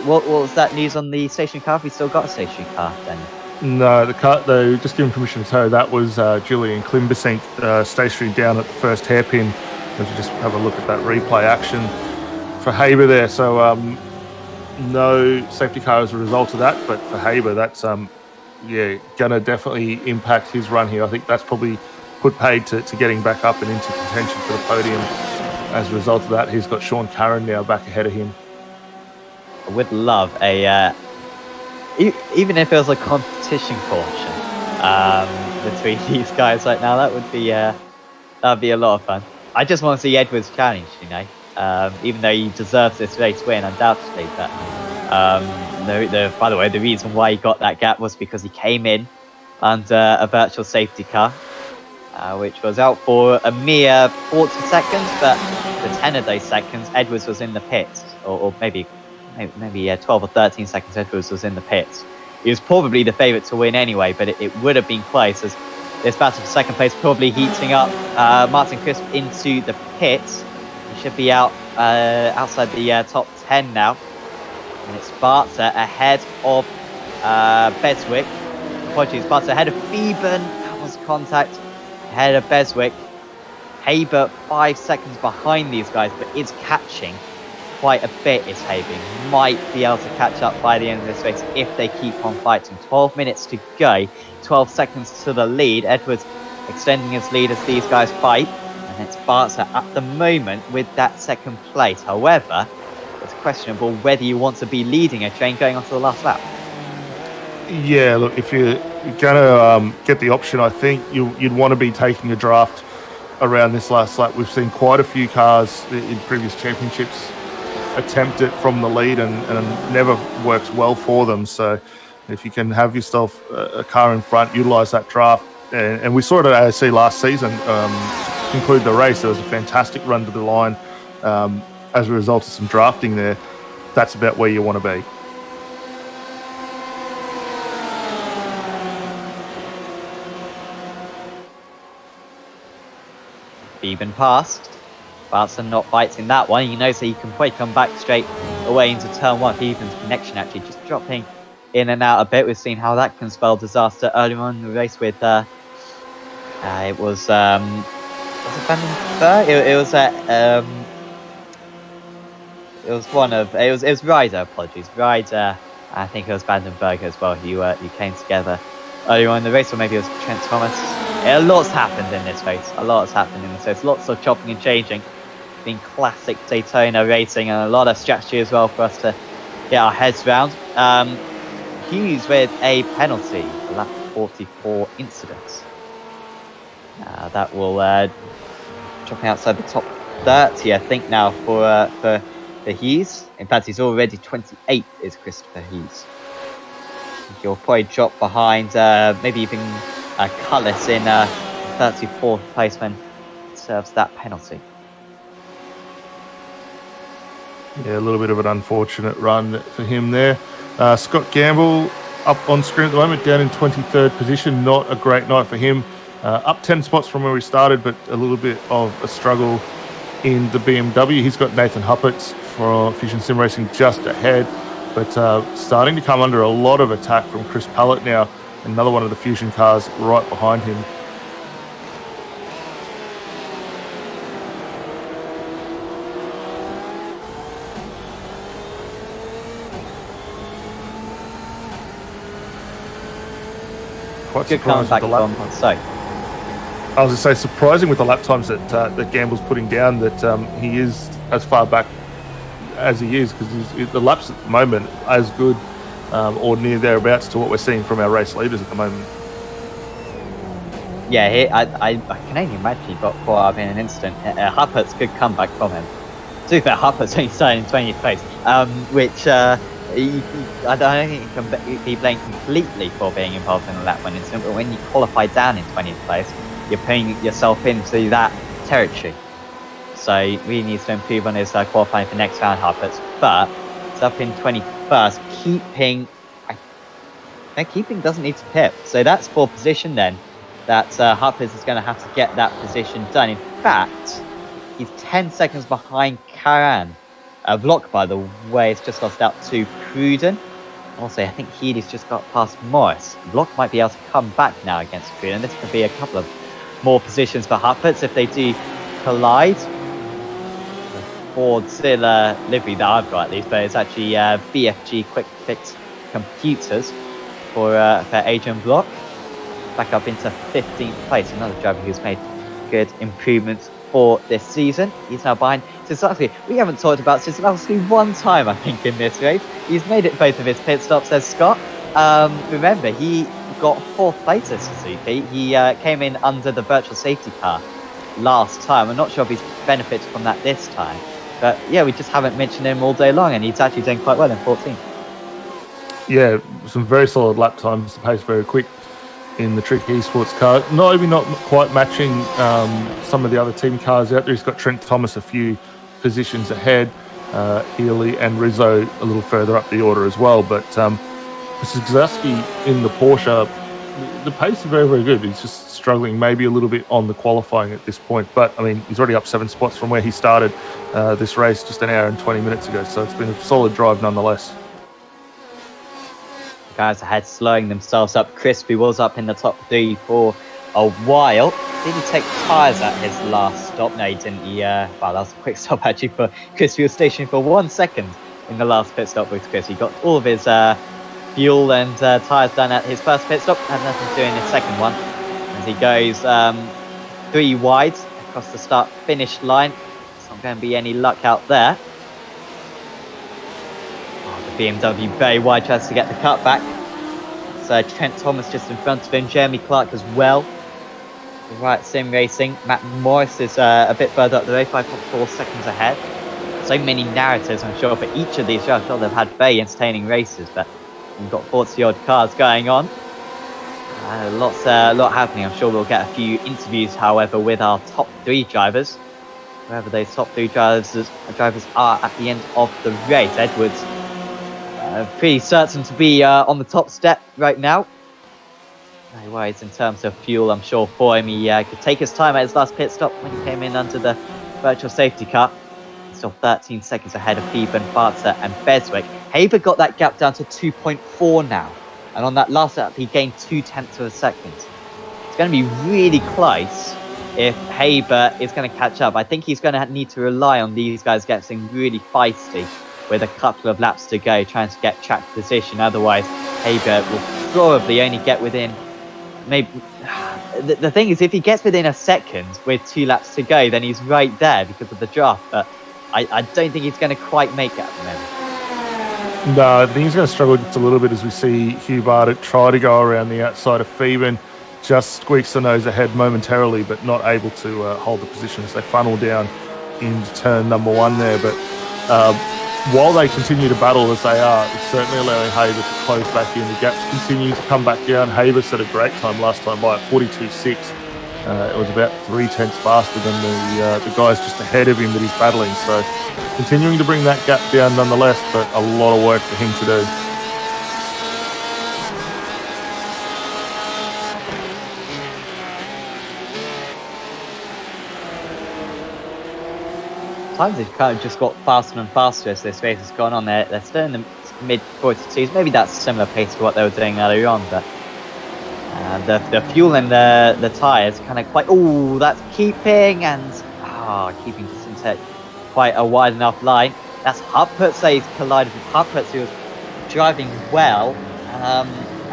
What was that news on the stationary car? Have we still got a stationary car, Daniel? No, the car, though, just giving permission to tow, that was Julian Klimbersink stationary down at the first hairpin. As we just have a look at that replay action for Haber there. So no safety car as a result of that, but for Haber, that's gonna definitely impact his run here. I think that's probably put paid to getting back up and into contention for the podium. As a result of that, he's got Sean Curran now back ahead of him. I would love a even if it was a competition caution between these guys right now, that would be a lot of fun. I just want to see Edwards challenge, even though he deserves this race win undoubtedly. But by the way, the reason why he got that gap was because he came in under a virtual safety car, which was out for a mere 40 seconds, but for 10 of those seconds, Edwards was in the pits, or maybe 12 or 13 seconds Edwards was in the pits. He was probably the favourite to win anyway, but it would have been close, as this battle for second place probably heating up. Martin Crisp into the pits. He should be out outside the top 10 now. And it's Barter ahead of Beswick. Apologies, Barter ahead of Beeben. That was contact. Ahead of Beswick. Haber 5 seconds behind these guys, but is catching quite a bit. Is Haber might be able to catch up by the end of this race if they keep on fighting. 12 minutes to go, 12 seconds to the lead. Edwards extending his lead as these guys fight, and it's Barter at the moment with that second place. However, it's questionable whether you want to be leading a train going on to the last lap. Yeah, look, if you're going to get the option, I think you'd want to be taking a draft around this last lap. We've seen quite a few cars in previous championships attempt it from the lead and never works well for them. So if you can have yourself a car in front, utilise that draft. And we saw it at AOC last season to conclude the race. There was a fantastic run to the line as a result of some drafting there. That's about where you want to be. Beeben passed. Barton not biting that one. He knows that he can probably come back straight away into turn one. Beeben's connection actually just dropping in and out a bit. We've seen how that can spell disaster earlier on in the race with it was it Vandenberg? It was Ryder, apologies. Ryder, I think it was Vandenberg as well, who came together earlier on in the race, or maybe it was Trent Thomas. Lots happened in this race. Lots of chopping and changing. Been classic Daytona racing, and a lot of strategy as well for us to get our heads round. Hughes with a penalty, lap 44 incidents. That will dropping outside the top 30, I think, now for Hughes. In fact, he's already 28th, is Christopher Hughes. He'll probably drop behind, maybe even Cullis in 34th place when he serves that penalty. Yeah, a little bit of an unfortunate run for him there. Scott Gamble up on screen at the moment, down in 23rd position. Not a great night for him. Up 10 spots from where we started, but a little bit of a struggle in the BMW. He's got Nathan Huppert's for Fusion Sim Racing just ahead, but starting to come under a lot of attack from Chris Pallett now. Another one of the Fusion cars right behind him. Quite Good surprised comeback with the lap. from so. I was going to say, surprising with the lap times that Gamble's putting down, that he is as far back as he is, because the laps at the moment are as good or near thereabouts to what we're seeing from our race leaders at the moment. Yeah, I can only imagine he got caught up in an instant. Huppert's good comeback from him. To be fair, Huppert's only started in 20th place, which I don't think he can be blamed completely for being involved in a lap one incident, but when you qualify down in 20th place, you're putting yourself into that territory. So he really needs to improve on his qualifying for next round, Huppert's. But it's up in 21st. Keeping doesn't need to pit. So that's for position then. That Huppert's is going to have to get that position done. In fact, he's 10 seconds behind Karan. Vlok, by the way, has just lost out to Cruden. Also, I think Healy's just got past Morris. Vlok might be able to come back now against Cruden. This could be a couple of more positions for Huppert's if they do collide. The Fordzilla livery that I've got at least, but it's actually BFG Quick Fix Computers for Adrian Vlok. Back up into 15th place. Another driver who's made good improvements for this season. He's now behind Sislowski. We haven't talked about Sislowski one time, I think, in this race. He's made it both of his pit stops, says Scott. Remember, he got 4th place at Suzuki. He came in under the virtual safety car last time. I'm not sure if he's benefited from that this time. But yeah, we just haven't mentioned him all day long, and he's actually doing quite well in 14th. Yeah, some very solid lap times. The pace very quick in the Trick Esports car. Maybe not quite matching some of the other team cars out there. He's got Trent Thomas a few positions ahead, Healy and Rizzo a little further up the order as well. But for Zagzowski in the Porsche, the pace is very, very good. He's just struggling maybe a little bit on the qualifying at this point. But, I mean, he's already up 7 spots from where he started this race just an hour and 20 minutes ago. So it's been a solid drive nonetheless. Guys ahead slowing themselves up. Crispy was up in the top 3 for a while. Did he take tyres at his last stop? No, he didn't. Wow, that was a quick stop actually for Crispy. He was stationed for 1 second in the last pit stop with Crispy. He got all of his fuel and tyres done at his first pit stop, and nothing to do in his second one. As he goes 3 wide across the start-finish line. It's not going to be any luck out there. BMW very wide, tries to get the cut back. So Trent Thomas just in front of him, Jeremy Clark as well. Right, Sim Racing. Matt Morris is a bit further up the road, 5.4 seconds ahead. So many narratives, I'm sure, for each of these drivers. I'm sure they've had very entertaining races, but we've got 40-odd cars going on. A lot happening. I'm sure we'll get a few interviews, however, with our top 3 drivers. Wherever those top 3 drivers are at the end of the race. Edwards pretty certain to be on the top step right now. No worries in terms of fuel, I'm sure, for him. He could take his time at his last pit stop when he came in under the virtual safety car. He's still 13 seconds ahead of Fieben, Barter and Beswick. Haber got that gap down to 2.4 now. And on that last lap, he gained 0.2 of a second. It's going to be really close if Haber is going to catch up. I think he's going to need to rely on these guys getting really feisty with a couple of laps to go, trying to get track position. Otherwise, Haber will probably only get within maybe... The thing is, if he gets within a second with 2 laps to go, then he's right there because of the draft. But I don't think he's going to quite make it at the moment. No, I think he's going to struggle just a little bit as we see Hugh Bartlett try to go around the outside of Fieben. Just squeaks the nose ahead momentarily, but not able to hold the position as they funnel down into turn number 1 there. But while they continue to battle as they are, it's certainly allowing Haber to close back in. The gaps continue to come back down. Haber set a great time last time by 42.6 It was about 3/10 faster than the guys just ahead of him that he's battling. So continuing to bring that gap down nonetheless, but a lot of work for him to do. Times they've kind of just got faster and faster as this race has gone on. They're still in the mid-42s. Maybe that's a similar pace to what they were doing earlier on, but the fuel in the tyres kind of quite... Oh, that's keeping, and keeping just into quite a wide enough line. That's Hartputz that he's collided with. Hartputz, who was driving well,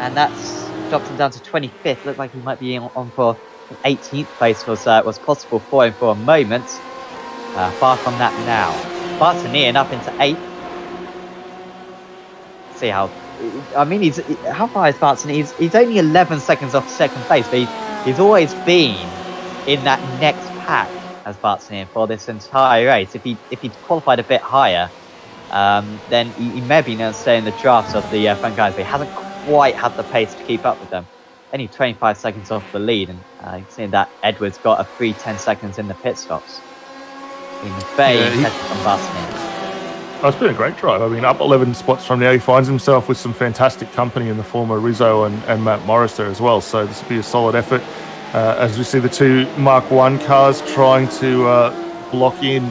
and that's dropped him down to 25th. Looked like he might be on for 18th place was possible for him for a moment. Far from that now. Bartonian up into 8th. See how... I mean, how far is Bartonian? He's only 11 seconds off second place, but he's always been in that next pack as Bartonian for this entire race. If he'd qualified a bit higher, then he may have been able to stay in the drafts of the front guys, but he hasn't quite had the pace to keep up with them. Only 25 seconds off the lead, and you can see that Edwards got a free 10 seconds in the pit stops. It's been a great drive. I mean, up 11 spots from now, he finds himself with some fantastic company in the form of Rizzo and Matt Morris there as well. So this will be a solid effort. As we see the two Mark 1 cars trying to block in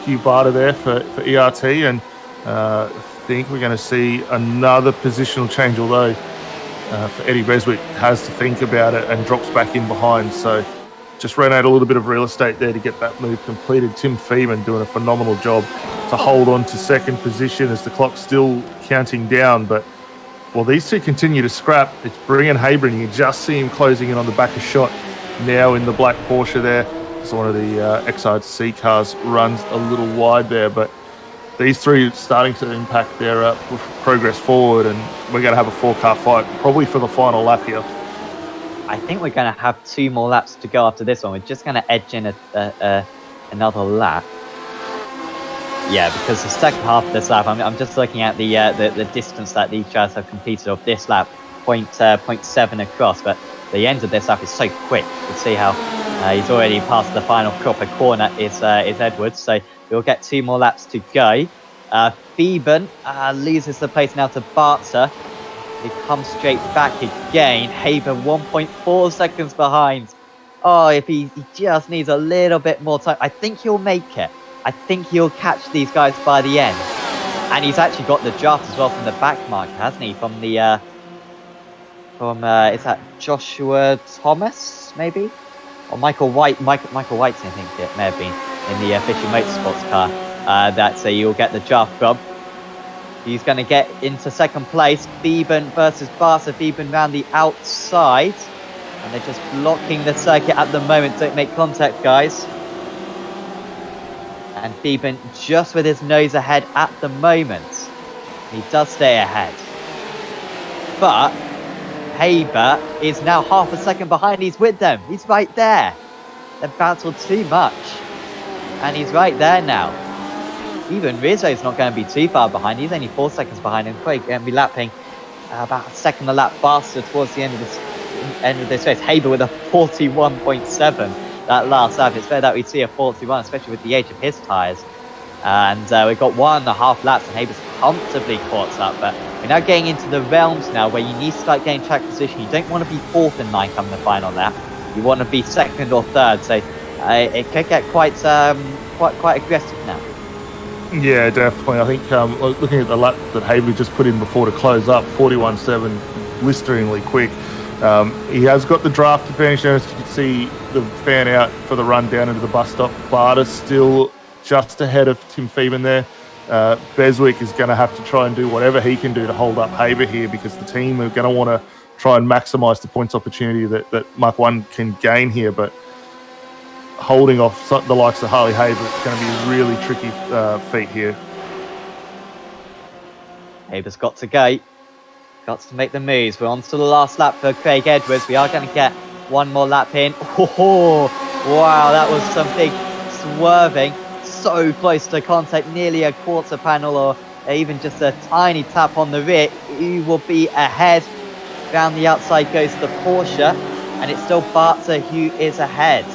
Hugh Barter there for ERT, and I think we're going to see another positional change, although for Eddie Beswick has to think about it and drops back in behind. So just ran out a little bit of real estate there to get that move completed. Tim Feeman doing a phenomenal job to hold on to second position as the clock's still counting down. But while these two continue to scrap, it's Brian Habron. You can just see him closing in on the back of shot now in the black Porsche there. So one of the XRC cars runs a little wide there, but these three are starting to impact their progress forward, and we're going to have a 4-car fight probably for the final lap here. I think we're going to have 2 more laps to go after this one. We're just going to edge in another lap. Yeah, because the second half of this lap, I'm just looking at the distance that these guys have completed of this lap, 0.7 across. But the end of this lap is so quick. You can see how he's already passed the final proper corner. Is Edwards. So we'll get 2 more laps to go. Feeben loses the place now to Barter. He comes straight back again. Haber 1.4 seconds behind. Oh, if he just needs a little bit more time, I think he'll make it. I think he'll catch these guys by the end. And he's actually got the draft as well from the back marker, hasn't he? From the is that Joshua Thomas, maybe? Or Michael White? Michael White, I think it may have been, in the Fisher Motorsports car. That's you'll get the draft from. He's going to get into second place. Feeben versus Barter. Feeben round the outside. And they're just blocking the circuit at the moment. Don't make contact, guys. And Feeben just with his nose ahead at the moment. He does stay ahead. But Haber is now half a second behind. He's with them. He's right there. They've battled too much. And he's right there now. Even Rizzo's not going to be too far behind. He's only 4 seconds behind, and probably going to be lapping about a second a lap faster towards the end of this race. Haber with a 41.7 that last lap. It's fair that we see a 41, especially with the age of his tyres. And we've got 1.5 laps, and Haber's comfortably caught up. But we're now getting into the realms now where you need to start getting track position. You don't want to be 4th in line coming the final lap. You want to be 2nd or 3rd. So it could get quite aggressive now. Yeah, definitely. I think looking at the lap that Haber just put in before to close up, 41.7, blisteringly quick. He has got the draft advantage there, as you can see the fan out for the run down into the bus stop. Barter still just ahead of Tim Feeben there. Beswick is going to have to try and do whatever he can do to hold up Haber here, because the team are going to want to try and maximise the points opportunity that Mark 1 can gain here. But holding off the likes of Harley Haber, it's going to be a really tricky feat here. Haber's got to go. Got to make the moves. We're on to the last lap for Craig Edwards. We are going to get 1 more lap in. Oh, wow, that was some big swerving. So close to contact, nearly a quarter panel or even just a tiny tap on the rear. He will be ahead. Down the outside goes the Porsche. and it's still Barter who is ahead.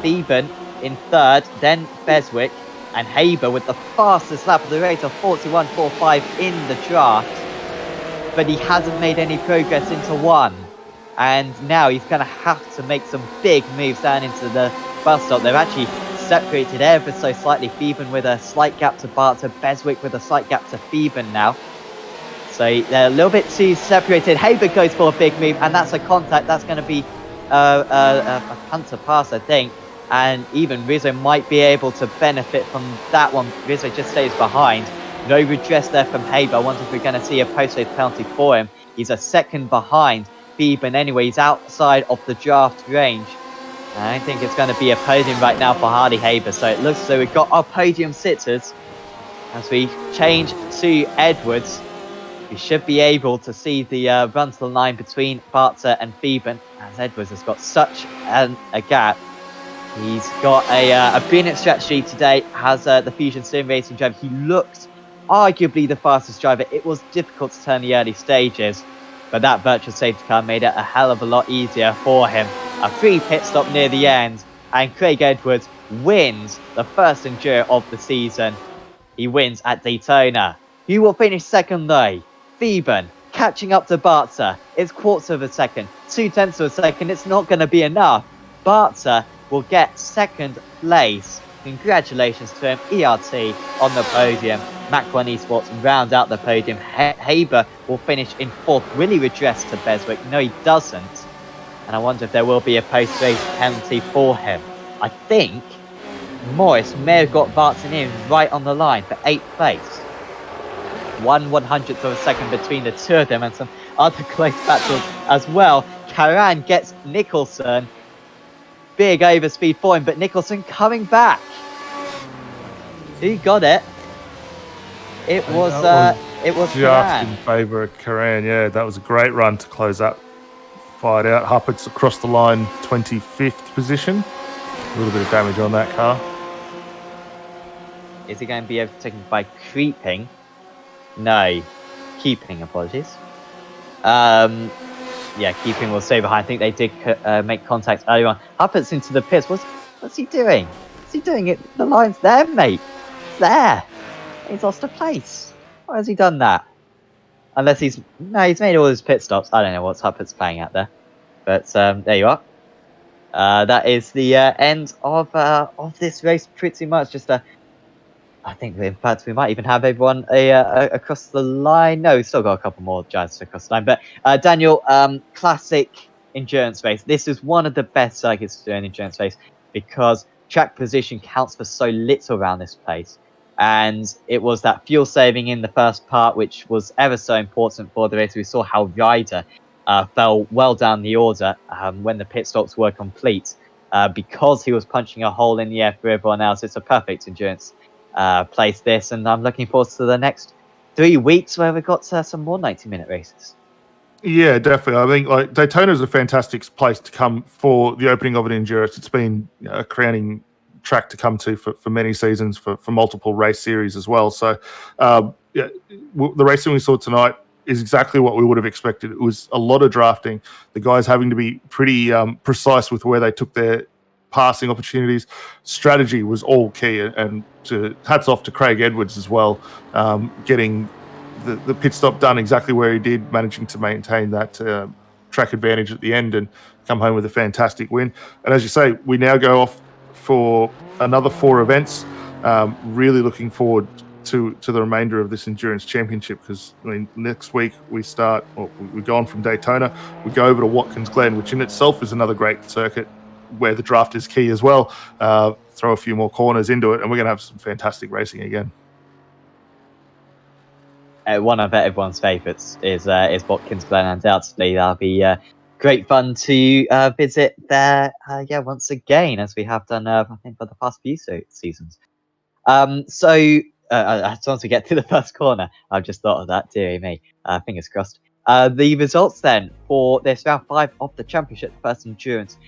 Thieben in third, then Beswick, and Haber with the fastest lap of the race of 41.45 in the draft. But he hasn't made any progress into one. And now he's going to have to make some big moves down into the bus stop. They've actually separated ever so slightly. Thieben with a slight gap to Barter, Beswick with a slight gap to Thieben now. So they're a little bit too separated. Haber goes for a big move, and that's a contact. That's going to be a punter pass, I think. And even Rizzo might be able to benefit from that one. Rizzo just stays behind. No redress there from Haber. I wonder if we're going to see a post-race penalty for him. He's a second behind Thieben anyway. He's outside of the draft range. I don't think it's going to be a podium right now for Hardy Haber. So it looks as though we've got our podium sitters. As we change to Edwards, we should be able to see the run to the line between Barter and Thieben, as Edwards has got such a gap. He's got a brilliant strategy today, has the Fusion Sim Racing driver. He looked arguably the fastest driver. It was difficult to turn the early stages, but that virtual safety car made it a hell of a lot easier for him. A free pit stop near the end, and Craig Edwards wins the first Enduro of the season. He wins at Daytona. Who will finish second though? Thieben catching up to Barter. It's quarter of a second, 0.2 of a second. It's not going to be enough. Barter will get second place. Congratulations to him. ERT on the podium. Mach 1 Esports round out the podium. Haber will finish in fourth. Will he redress to Beswick? No, he doesn't. And I wonder if there will be a post-race penalty for him. I think Morris may have got Barton in right on the line for 8th place. 1/100th of a second between the two of them, and some other close battles as well. Karan gets Nicholson. Big overspeed for him, but Nicholson coming back. Who got it? It was just Karan. in favour of Karan. Yeah, that was a great run to close that fight out. Huppert's across the line, 25th position. A little bit of damage on that car. Is he going to be overtaken by creeping? No, keeping. Apologies. Yeah, keeping will stay behind. I think they did make contact earlier on. Huppert's into the pits. What's he doing? What's he doing? The line's there, mate. It's there. He's lost a place. Why has he done that? Unless he's made all his pit stops. I don't know what Huppert's playing at there. But there you are. That is the end of this race. Pretty much just I think, in fact, we might even have everyone across the line. No, we've still got a couple more guys across the line. But Daniel, classic endurance race. This is one of the best circuits to do an endurance race because track position counts for so little around this place. And it was that fuel saving in the first part, which was ever so important for the race. We saw how Ryder fell well down the order when the pit stops were complete because he was punching a hole in the air for everyone else. It's a perfect endurance place this, and I'm looking forward to the next 3 weeks where we've got some more 90-minute races. Yeah, definitely. I think like Daytona is a fantastic place to come for the opening of an endurance. It's been a crowning track to come to for many seasons, for multiple race series as well. So yeah, the racing we saw tonight is exactly what we would have expected. It was a lot of drafting, the guys having to be pretty precise with where they took their passing opportunities. Strategy was all key, and hats off to Craig Edwards as well, getting the pit stop done exactly where he did, managing to maintain that track advantage at the end and come home with a fantastic win. And as you say, we now go off for another 4 events. Really looking forward to the remainder of this endurance championship, because I mean, next week we go on from Daytona, we go over to Watkins Glen, which in itself is another great circuit where the draft is key as well. Throw a few more corners into it, and we're going to have some fantastic racing again. One of everyone's favourites is Watkins Glen. Undoubtedly, that'll be great fun to visit there. Once again, as we have done, I think, for the past few seasons. Once we get to the first corner, I've just thought of that. Dear me, fingers crossed. The results then for this round 5 of the championship, the first endurance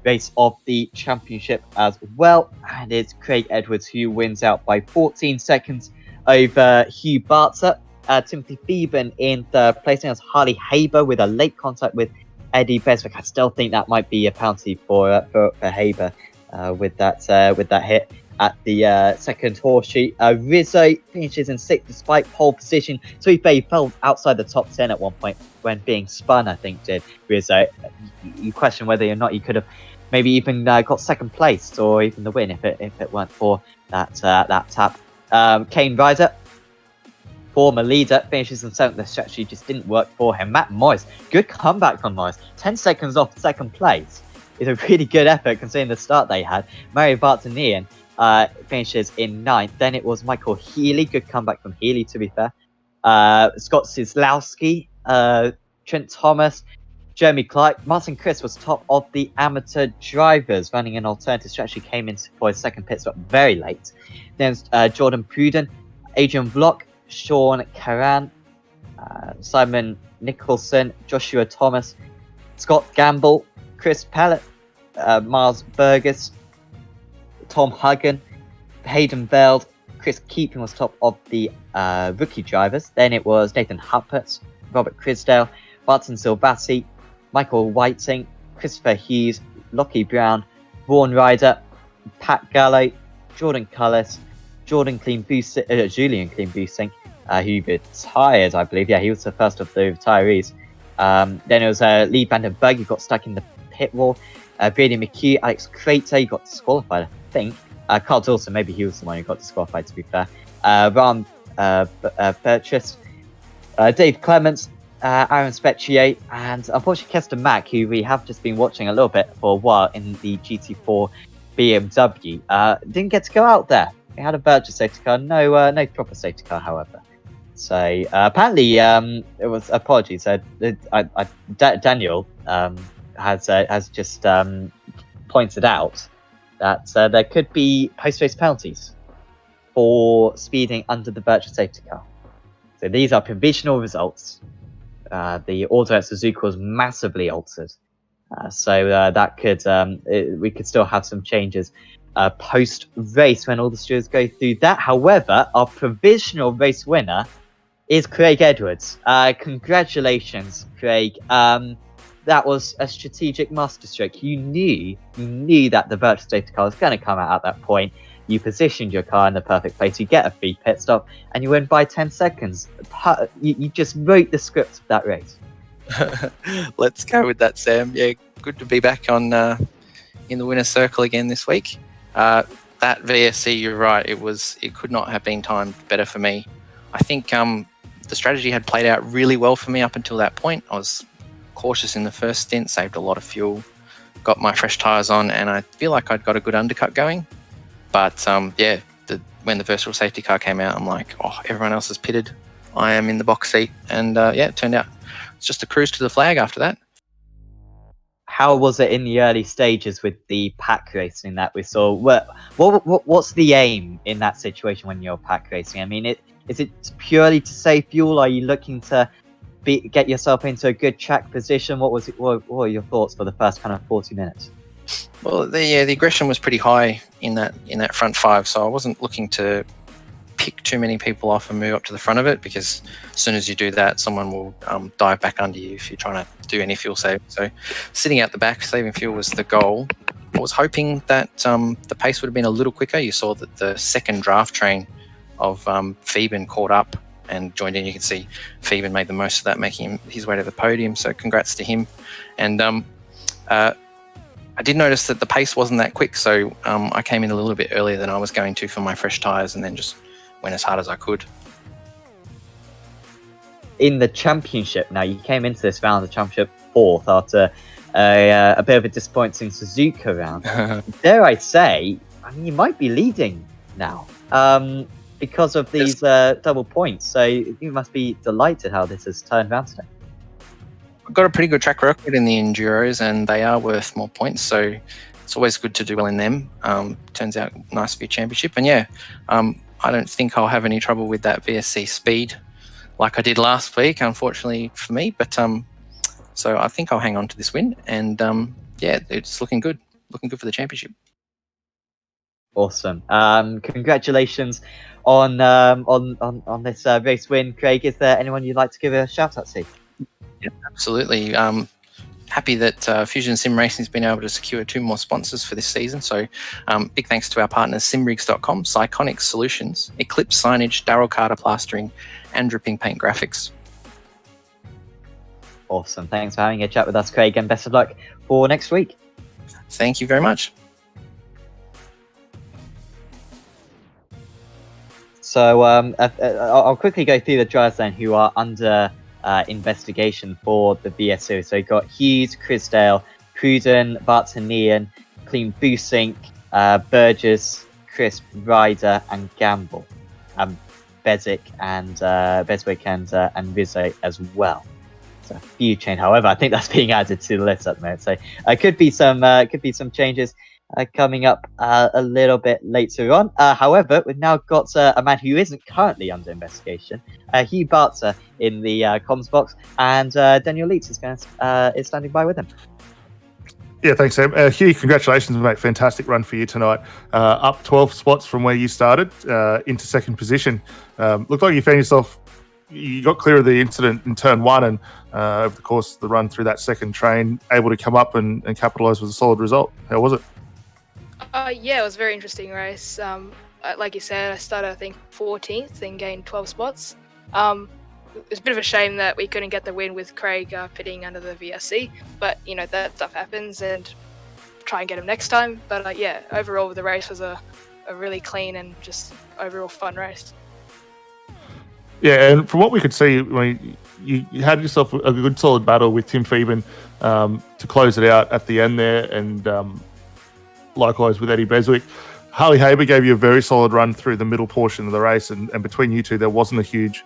race of the championship as well, and it's Craig Edwards who wins out by 14 seconds over Hugh Barter. Timothy Thieben in third place, as Harley Haber with a late contact with Eddie Beswick. I still think that might be a penalty for Haber with that hit at the second horseshoe. Rizzo finishes in 6th despite pole position. So he fell outside the top 10 at one point when being spun, I think, did Rizzo. You question whether or not he could have maybe even got 2nd place or even the win if it weren't for that tap. Kane Ryder, former leader, finishes in 7th. The strategy just didn't work for him. Matt Morris, good comeback from Morris. 10 seconds off 2nd place is a really good effort considering the start they had. Mario Bartonian finishes in 9th. Then it was Michael Healy. Good comeback from Healy, to be fair. Scott Sislowski, Trent Thomas, Jeremy Clark. Martin Chris was top of the amateur drivers, running an alternative strategy, came in for his 2nd pit stop very late. Then Jordan Pruden, Adrian Vlock, Sean Caran, Simon Nicholson, Joshua Thomas, Scott Gamble, Chris Pellet, Miles Burgess, Tom Huggan, Hayden Veld, Chris Keeping was top of the rookie drivers. Then it was Nathan Huppert, Robert Crisdale, Barton Silvassi, Michael Whiting, Christopher Hughes, Lockie Brown, Vaughan Ryder, Pat Gallo, Jordan Cullis, Julian Clean-Boosink, who retired, I believe. Yeah, he was the first of the retirees. Then it was Lee Vandenberg, who got stuck in the pit wall. Brady McHugh, Alex Crater, he got disqualified, I think. Carl Dawson, maybe he was the one who got disqualified, to be fair. Ram Purchase, Dave Clements, Aaron Specchier, and unfortunately Kester Mack, who we have just been watching a little bit for a while in the GT4 BMW. Didn't get to go out there. He had a virtual safety car, no proper safety car, however. So apparently, it was apologies. Daniel has just pointed out that there could be post-race penalties for speeding under the virtual safety car. So these are provisional results. The order at Suzuka was massively altered, so that could we could still have some changes post-race when all the stewards go through that. However, our provisional race winner is Craig Edwards. Congratulations, Craig. That was a strategic masterstroke. You knew that the virtual safety car was going to come out at that point. You positioned your car in the perfect place. You get a free pit stop, and you win by 10 seconds. You just wrote the script of that race. Let's go with that, Sam. Yeah, good to be back on in the winner's circle again this week. That VSC, you're right. It could not have been timed better for me. I think the strategy had played out really well for me up until that point. I was cautious in the first stint, saved a lot of fuel, got my fresh tyres on, and I feel like I'd got a good undercut going. But when the virtual safety car came out, I'm like, oh, everyone else is pitted. I am in the box seat. And it turned out it's just a cruise to the flag after that. How was it in the early stages with the pack racing that we saw? What's the aim in that situation when you're pack racing? I mean, is it purely to save fuel? Are you looking to get yourself into a good track position? What were your thoughts for the first kind of 40 minutes? Well, the aggression was pretty high in that front 5, so I wasn't looking to pick too many people off and move up to the front of it, because as soon as you do that, someone will dive back under you if you're trying to do any fuel saving. So sitting out the back, saving fuel was the goal. I was hoping that the pace would have been a little quicker. You saw that the second draft train of Phoeben caught up and joined in. You can see Phoeben made the most of that, making his way to the podium, so congrats to him. And I did notice that the pace wasn't that quick, so I came in a little bit earlier than I was going to for my fresh tyres, and then just went as hard as I could. In the championship, now you came into this round of the championship 4th after a bit of a disappointing Suzuka round. Dare I say, I mean, you might be leading now because of these double points. So you must be delighted how this has turned around today. I've got a pretty good track record in the Enduros, and they are worth more points, so it's always good to do well in them. Turns out nice for your championship. And I don't think I'll have any trouble with that VSC speed like I did last week, unfortunately for me. But so I think I'll hang on to this win, and it's looking good for the championship. Awesome. Congratulations on this race win, Craig. Is there anyone you'd like to give a shout out to? Yeah, absolutely. happy that Fusion Sim Racing has been able to secure 2 more sponsors for this season. So big thanks to our partners simrigs.com, Psychonic Solutions, Eclipse Signage, Darryl Carter Plastering, and Dripping Paint Graphics. Awesome. Thanks for having a chat with us, Craig, and best of luck for next week. Thank you very much. So I'll quickly go through the drivers then who are under investigation for the VSO. So you've got Hughes, Crisdale, Pruden, Bartonian, Clean Busink, Burgess, Crisp, Ryder, and Gamble. Beswick and Rizzo as well. So a few change. However, I think that's being added to the list at the moment. So could be some changes coming up a little bit later on. However, we've now got a man who isn't currently under investigation, Hugh Bartzer, in the comms box, and Daniel Leitz is standing by with him. Yeah, thanks, Sam. Hugh, congratulations, mate. Fantastic run for you tonight. Up 12 spots from where you started into second position. Looked like you found yourself, you got clear of the incident in turn 1, and over the course of the run through that second train, able to come up and capitalise with a solid result. How was it? Yeah, it was a very interesting race. Like you said, I started, I think, 14th and gained 12 spots. It's a bit of a shame that we couldn't get the win with Craig pitting under the VSC, but, you know, that stuff happens, and try and get him next time. But, yeah, overall, the race was a really clean and just overall fun race. Yeah, and from what we could see, I mean, you had yourself a good solid battle with Tim Phoeben to close it out at the end there, and likewise with Eddie Beswick. Harley Haber gave you a very solid run through the middle portion of the race, and between you two, there wasn't a huge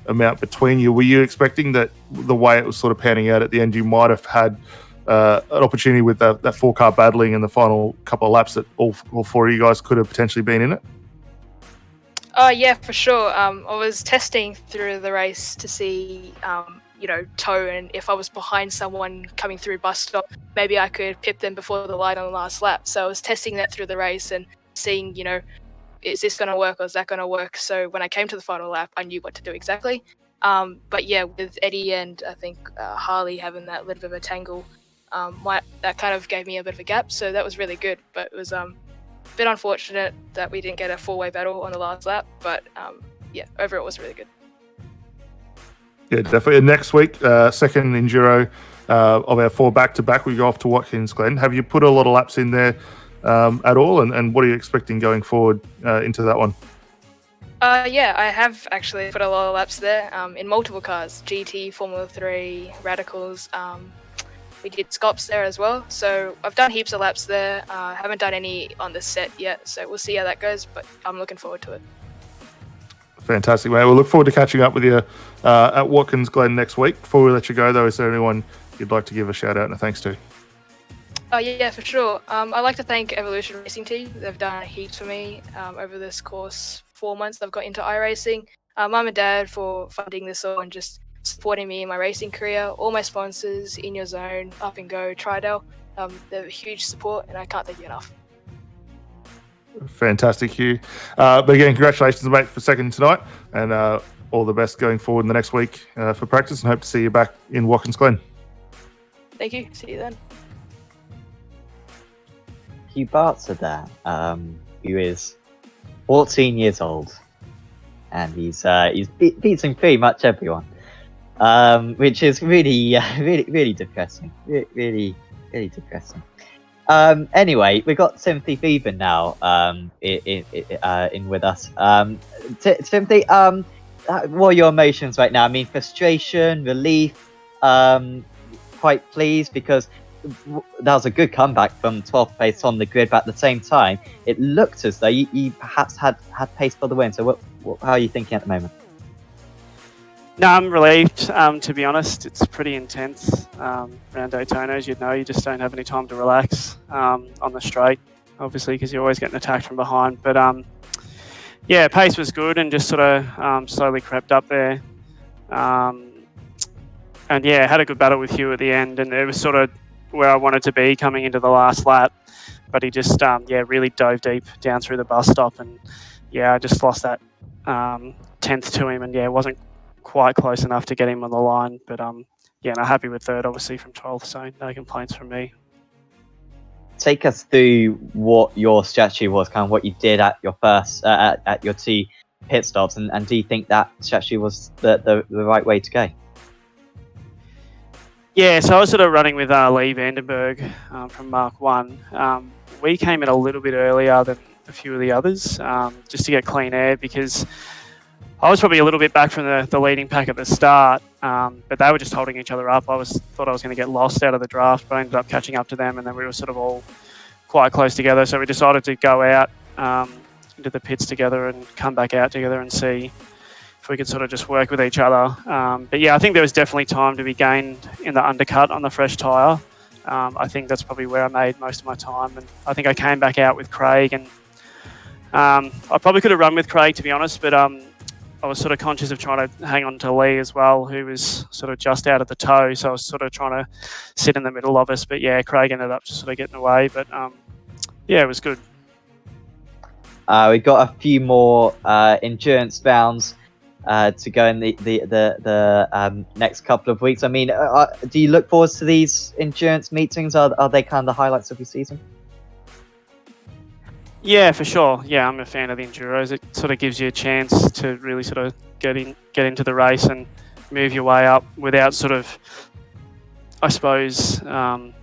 amount between you. Were you expecting that the way it was sort of panning out at the end, you might have had an opportunity with that 4-car battling in the final couple of laps that all 4 of you guys could have potentially been in it? Yeah, for sure. I was testing through the race to see, toe, and if I was behind someone coming through bus stop, maybe I could pip them before the line on the last lap. So I was testing that through the race and seeing, is this going to work or is that going to work? So when I came to the final lap, I knew what to do exactly. But yeah, with Eddie and I think Harley having that little bit of a tangle, that kind of gave me a bit of a gap. So that was really good. But it was a bit unfortunate that we didn't get a 4-way battle on the last lap. But yeah, overall it was really good. Yeah, definitely. And next week, second Enduro of our 4 back-to-back, we go off to Watkins Glen. Have you put a lot of laps in there at all? And what are you expecting going forward into that one? Yeah, I have actually put a lot of laps there in multiple cars, GT, Formula 3, Radicals. We did Scops there as well. So I've done heaps of laps there. Haven't done any on the set yet, so we'll see how that goes, but I'm looking forward to it. Fantastic, mate. We'll look forward to catching up with you at Watkins Glen next week. Before we let you go, though, is there anyone you'd like to give a shout out and a thanks to? Yeah, for sure. I'd like to thank Evolution Racing Team. They've done heaps for me over this course 4 months I've got into iRacing. Mum and Dad for funding this all and just supporting me in my racing career. All my sponsors, In Your Zone, Up and Go, Tridel. They're a huge support, and I can't thank you enough. Fantastic, Hugh. But again, congratulations, mate, for second tonight, and all the best going forward in the next week for practice, and hope to see you back in Watkins Glen. Thank you. See you then. Hugh Bartzer there, who is 14 years old, and he's beating pretty much everyone, which is really depressing. Really depressing. Anyway, we've got Timothy Phoeben now in with us. Timothy, what are your emotions right now? I mean, frustration, relief, quite pleased because that was a good comeback from 12th place on the grid, but at the same time, it looked as though you perhaps had pace for the win. So how are you thinking at the moment? No, I'm relieved, to be honest. It's pretty intense around Daytona. As you know, you just don't have any time to relax on the straight, obviously, because you're always getting attacked from behind. But yeah, pace was good and just sort of slowly crept up there. And yeah, had a good battle with Hugh at the end, and it was sort of where I wanted to be coming into the last lap. But he just, really dove deep down through the bus stop, and yeah, I just lost that 10th to him, and yeah, wasn't quite close enough to get him on the line. But yeah, no, happy with third, obviously, from 12th, so no complaints from me. Take us through what your strategy was, kind of what you did at your first, at your 2 pit stops, and do you think that strategy was the right way to go? Yeah, so I was sort of running with Lee Vandenberg from Mark 1. We came in a little bit earlier than a few of the others, just to get clean air, because I was probably a little bit back from the leading pack at the start, but they were just holding each other up. Thought I was going to get lost out of the draft, but I ended up catching up to them, and then we were sort of all quite close together. So we decided to go out into the pits together and come back out together and see if we could sort of just work with each other. But yeah, I think there was definitely time to be gained in the undercut on the fresh tyre. I think that's probably where I made most of my time, and I think I came back out with Craig, and I probably could have run with Craig, to be honest, but I was sort of conscious of trying to hang on to Lee as well, who was sort of just out of the toe, so I was sort of trying to sit in the middle of us. But yeah, Craig ended up just sort of getting away, but yeah, it was good. We got a few more endurance rounds to go in the next couple of weeks. I mean, do you look forward to these endurance meetings? Are they kind of the highlights of your season? Yeah, for sure. Yeah, I'm a fan of the enduros. It sort of gives you a chance to really sort of get into the race and move your way up without sort of, I suppose,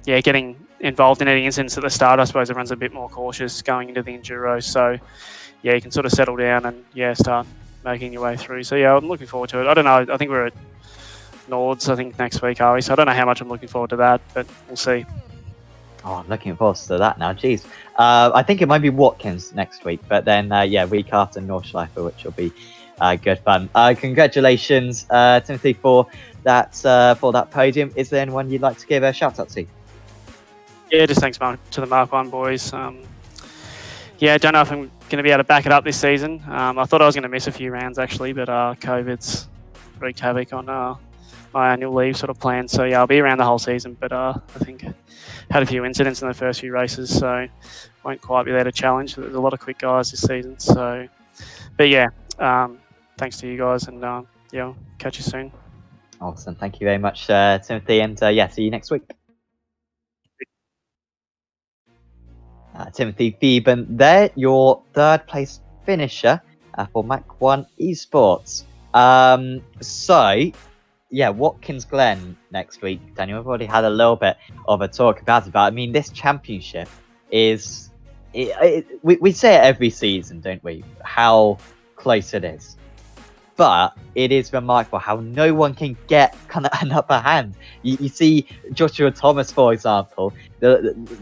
getting involved in any incidents at the start. I suppose everyone's a bit more cautious going into the enduro. So yeah, you can sort of settle down and start making your way through. So yeah, I'm looking forward to it. I don't know. I think we're at Nords, I think, next week, are we? So I don't know how much I'm looking forward to that, but we'll see. Oh, I'm looking forward to that now. Jeez. I think it might be Watkins next week, but then, week after Nordschleife, which will be good fun. Congratulations, Timothy, for that podium. Is there anyone you'd like to give a shout out to? Yeah, just thanks to the Mark 1 boys. I don't know if I'm going to be able to back it up this season. I thought I was going to miss a few rounds, actually, but COVID's wreaked havoc on my annual leave sort of plan. So yeah, I'll be around the whole season, but I think had a few incidents in the first few races, so won't quite be there to challenge. There's a lot of quick guys this season. So, but yeah, thanks to you guys, and I'll catch you soon. Awesome. Thank you very much, Timothy, and see you next week. Timothy Beeben there, your third place finisher for Mac 1 Esports. Watkins Glen next week. Daniel, we've already had a little bit of a talk about it, but I mean, this championship is... we say it every season, don't we? How close it is. But it is remarkable how no one can get kind of an upper hand. You see Joshua Thomas, for example,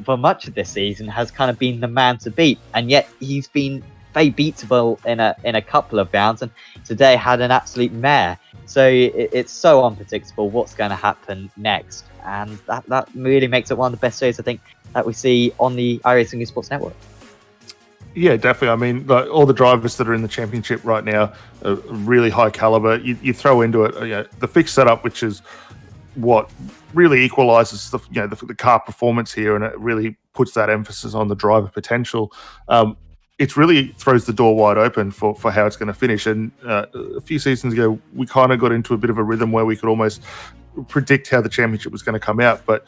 for much of this season has kind of been the man to beat, and yet he's been very beatable in a couple of rounds, and today had an absolute mare. So it's so unpredictable what's going to happen next, and that really makes it one of the best shows I think that we see on the iRacing Esports Network. Yeah, definitely. I mean, all the drivers that are in the championship right now are really high caliber. You throw into it the fixed setup, which is what really equalizes the car performance here, and it really puts that emphasis on the driver potential. It really throws the door wide open for how it's going to finish. And a few seasons ago, we kind of got into a bit of a rhythm where we could almost predict how the championship was going to come out. But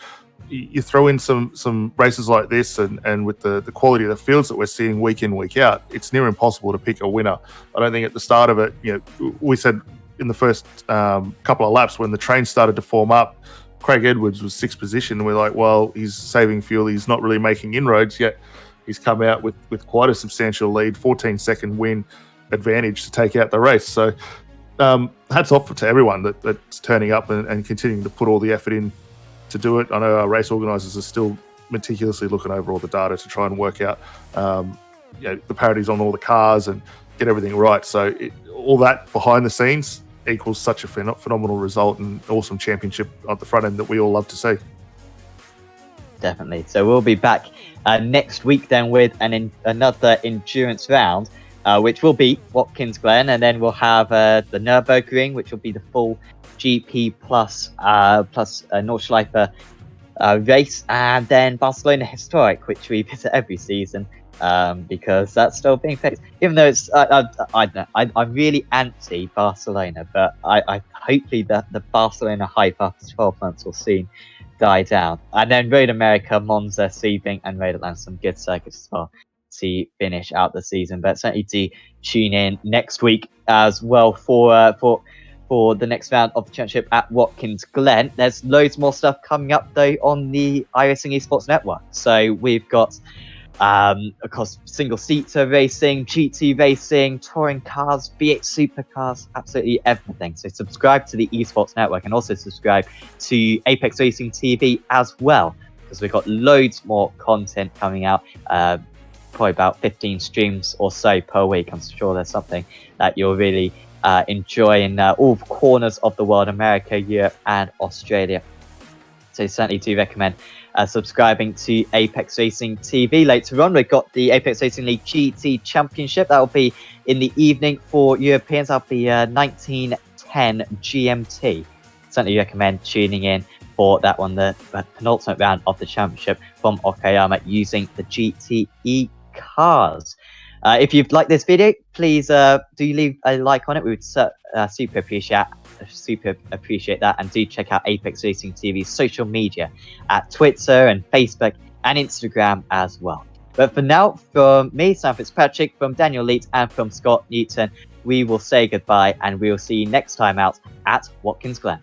you throw in some races like this, and with the quality of the fields that we're seeing week in, week out, it's near impossible to pick a winner. I don't think at the start of it, we said in the first couple of laps when the train started to form up, Craig Edwards was 6th position, and we're like, well, he's saving fuel, he's not really making inroads yet. He's come out with quite a substantial lead, 14-second win advantage to take out the race. So hats off to everyone that's turning up and continuing to put all the effort in to do it. I know our race organisers are still meticulously looking over all the data to try and work out the parodies on all the cars and get everything right. So all that behind the scenes equals such a phenomenal result and awesome championship at the front end that we all love to see. Definitely. So we'll be back next week then with another endurance round, which will be Watkins Glen, and then we'll have the Nürburgring, which will be the full GP plus Nordschleife race, and then Barcelona Historic, which we visit every season, because that's still being fixed. Even though it's, I'm really anti Barcelona, but I hopefully the Barcelona hype after 12 months will soon die down. And then Road America, Monza, Sebring, and Road Atlanta, some good circuits as well to finish out the season. But certainly do tune in next week as well for the next round of the championship at Watkins Glen. There's loads more stuff coming up though on the iRacing Esports Network. So we've got of course, single seater racing, GT racing, touring cars, V8 supercars, absolutely everything. So subscribe to the Esports Network and also subscribe to Apex Racing TV as well, because we've got loads more content coming out. Probably about 15 streams or so per week. I'm sure there's something that you'll really enjoy in all corners of the world, America, Europe, and Australia. So certainly do recommend subscribing to Apex Racing TV. Later on, we've got the Apex Racing League GT Championship. That will be in the evening for Europeans. That'll be 1910 GMT. Certainly recommend tuning in for that one, the penultimate round of the championship from Okayama using the GTE cars. If you've liked this video, please do leave a like on it. We would super appreciate that, and do check out Apex Racing TV's social media at Twitter and Facebook and Instagram as well. But for now, from me, Sam Fitzpatrick, from Daniel Leet, and from Scott Newton, we will say goodbye, and we will see you next time out at Watkins Glen.